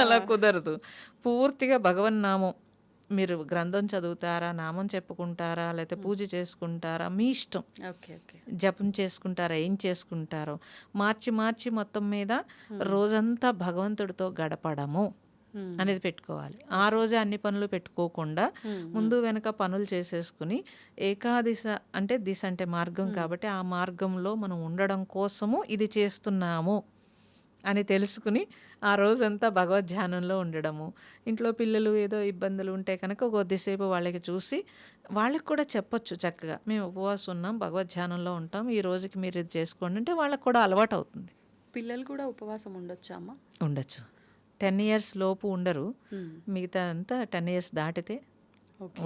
అలా కుదరదు. పూర్తిగా భగవన్నామం మీరు గ్రంథం చదువుతారా, నామం చెప్పుకుంటారా, లేకపోతే పూజ చేసుకుంటారా, మీ ఇష్టం. జపం చేసుకుంటారా, ఏం చేసుకుంటారో మార్చి మొత్తం మీద రోజంతా భగవంతుడితో గడపడము అనేది పెట్టుకోవాలి. ఆ రోజే అన్ని పనులు పెట్టుకోకుండా ముందు వెనక పనులు చేసేసుకుని ఏకాదిశ అంటే దిశ అంటే మార్గం కాబట్టి ఆ మార్గంలో మనం ఉండడం కోసము ఇది చేస్తున్నాము అని తెలుసుకుని ఆ రోజంతా భగవద్ధ్యానంలో ఉండడము. ఇంట్లో పిల్లలు ఏదో ఇబ్బందులు ఉంటే కనుక కొద్దిసేపు వాళ్ళకి చూసి వాళ్ళకి కూడా చెప్పొచ్చు చక్కగా, మేము ఉపవాసం ఉన్నాం, భగవద్ధ్యానంలో ఉంటాం, ఈ రోజుకి మీరు ఇది చేసుకోండి అంటే వాళ్ళకి కూడా అలవాటు అవుతుంది. పిల్లలు కూడా ఉపవాసం ఉండొచ్చా అమ్మ? ఉండొచ్చు. 10 years లోపు ఉండరు, మిగతా అంతా 10 years దాటితే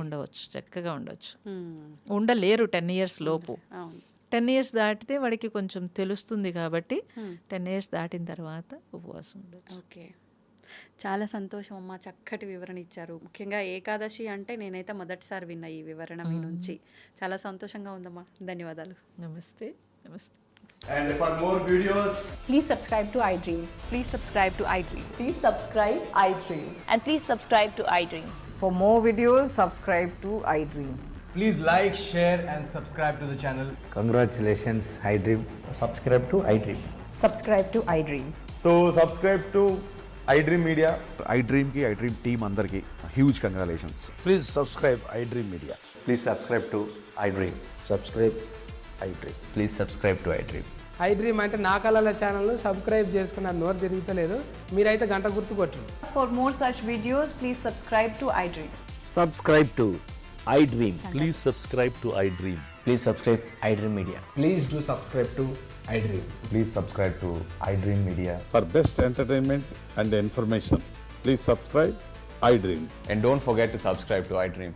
ఉండవచ్చు, చక్కగా ఉండవచ్చు. ఉండలేరు 10 years లోపు. అవును. 10 years దాటితే వాడికి కొంచెం తెలుస్తుంది కాబట్టి 10 years దాటిన తర్వాత ఉపవాసం ఉండొచ్చు. ఓకే, చాలా సంతోషం అమ్మా, చక్కటి వివరణ ఇచ్చారు. ముఖ్యంగా ఏకాదశి అంటే నేనైతే మొదటిసారి విన్నా ఈ వివరణ మీ నుంచి. చాలా సంతోషంగా ఉందమ్మా, ధన్యవాదాలు. నమస్తే. నమస్తే. And for more videos, Please subscribe to iDream. Please subscribe to iDream. Please subscribe iDream. And please subscribe to iDream. For more videos, subscribe to iDream. please like, share and subscribe to the channel. Congratulations, iDream. Subscribe to iDream. Subscribe to iDream. So subscribe to iDream Media. iDream ki iDream team andarki huge congratulations. Please subscribe iDream Media. Please subscribe to iDream. Subscribe iDream. Please subscribe to iDream. iDream అంటే నా కళల channel subscribe చేసుకున్న నోరు తిరుగుతలేదు, మీరైతే గంట గుర్తు కొట్టండి. For more such videos, please subscribe to iDream. Subscribe to iDream. Please subscribe to iDream. Please subscribe iDream Media. Please do subscribe to iDream. Please subscribe to iDream Media. For best entertainment and information, please subscribe iDream. And don't forget to subscribe to iDream.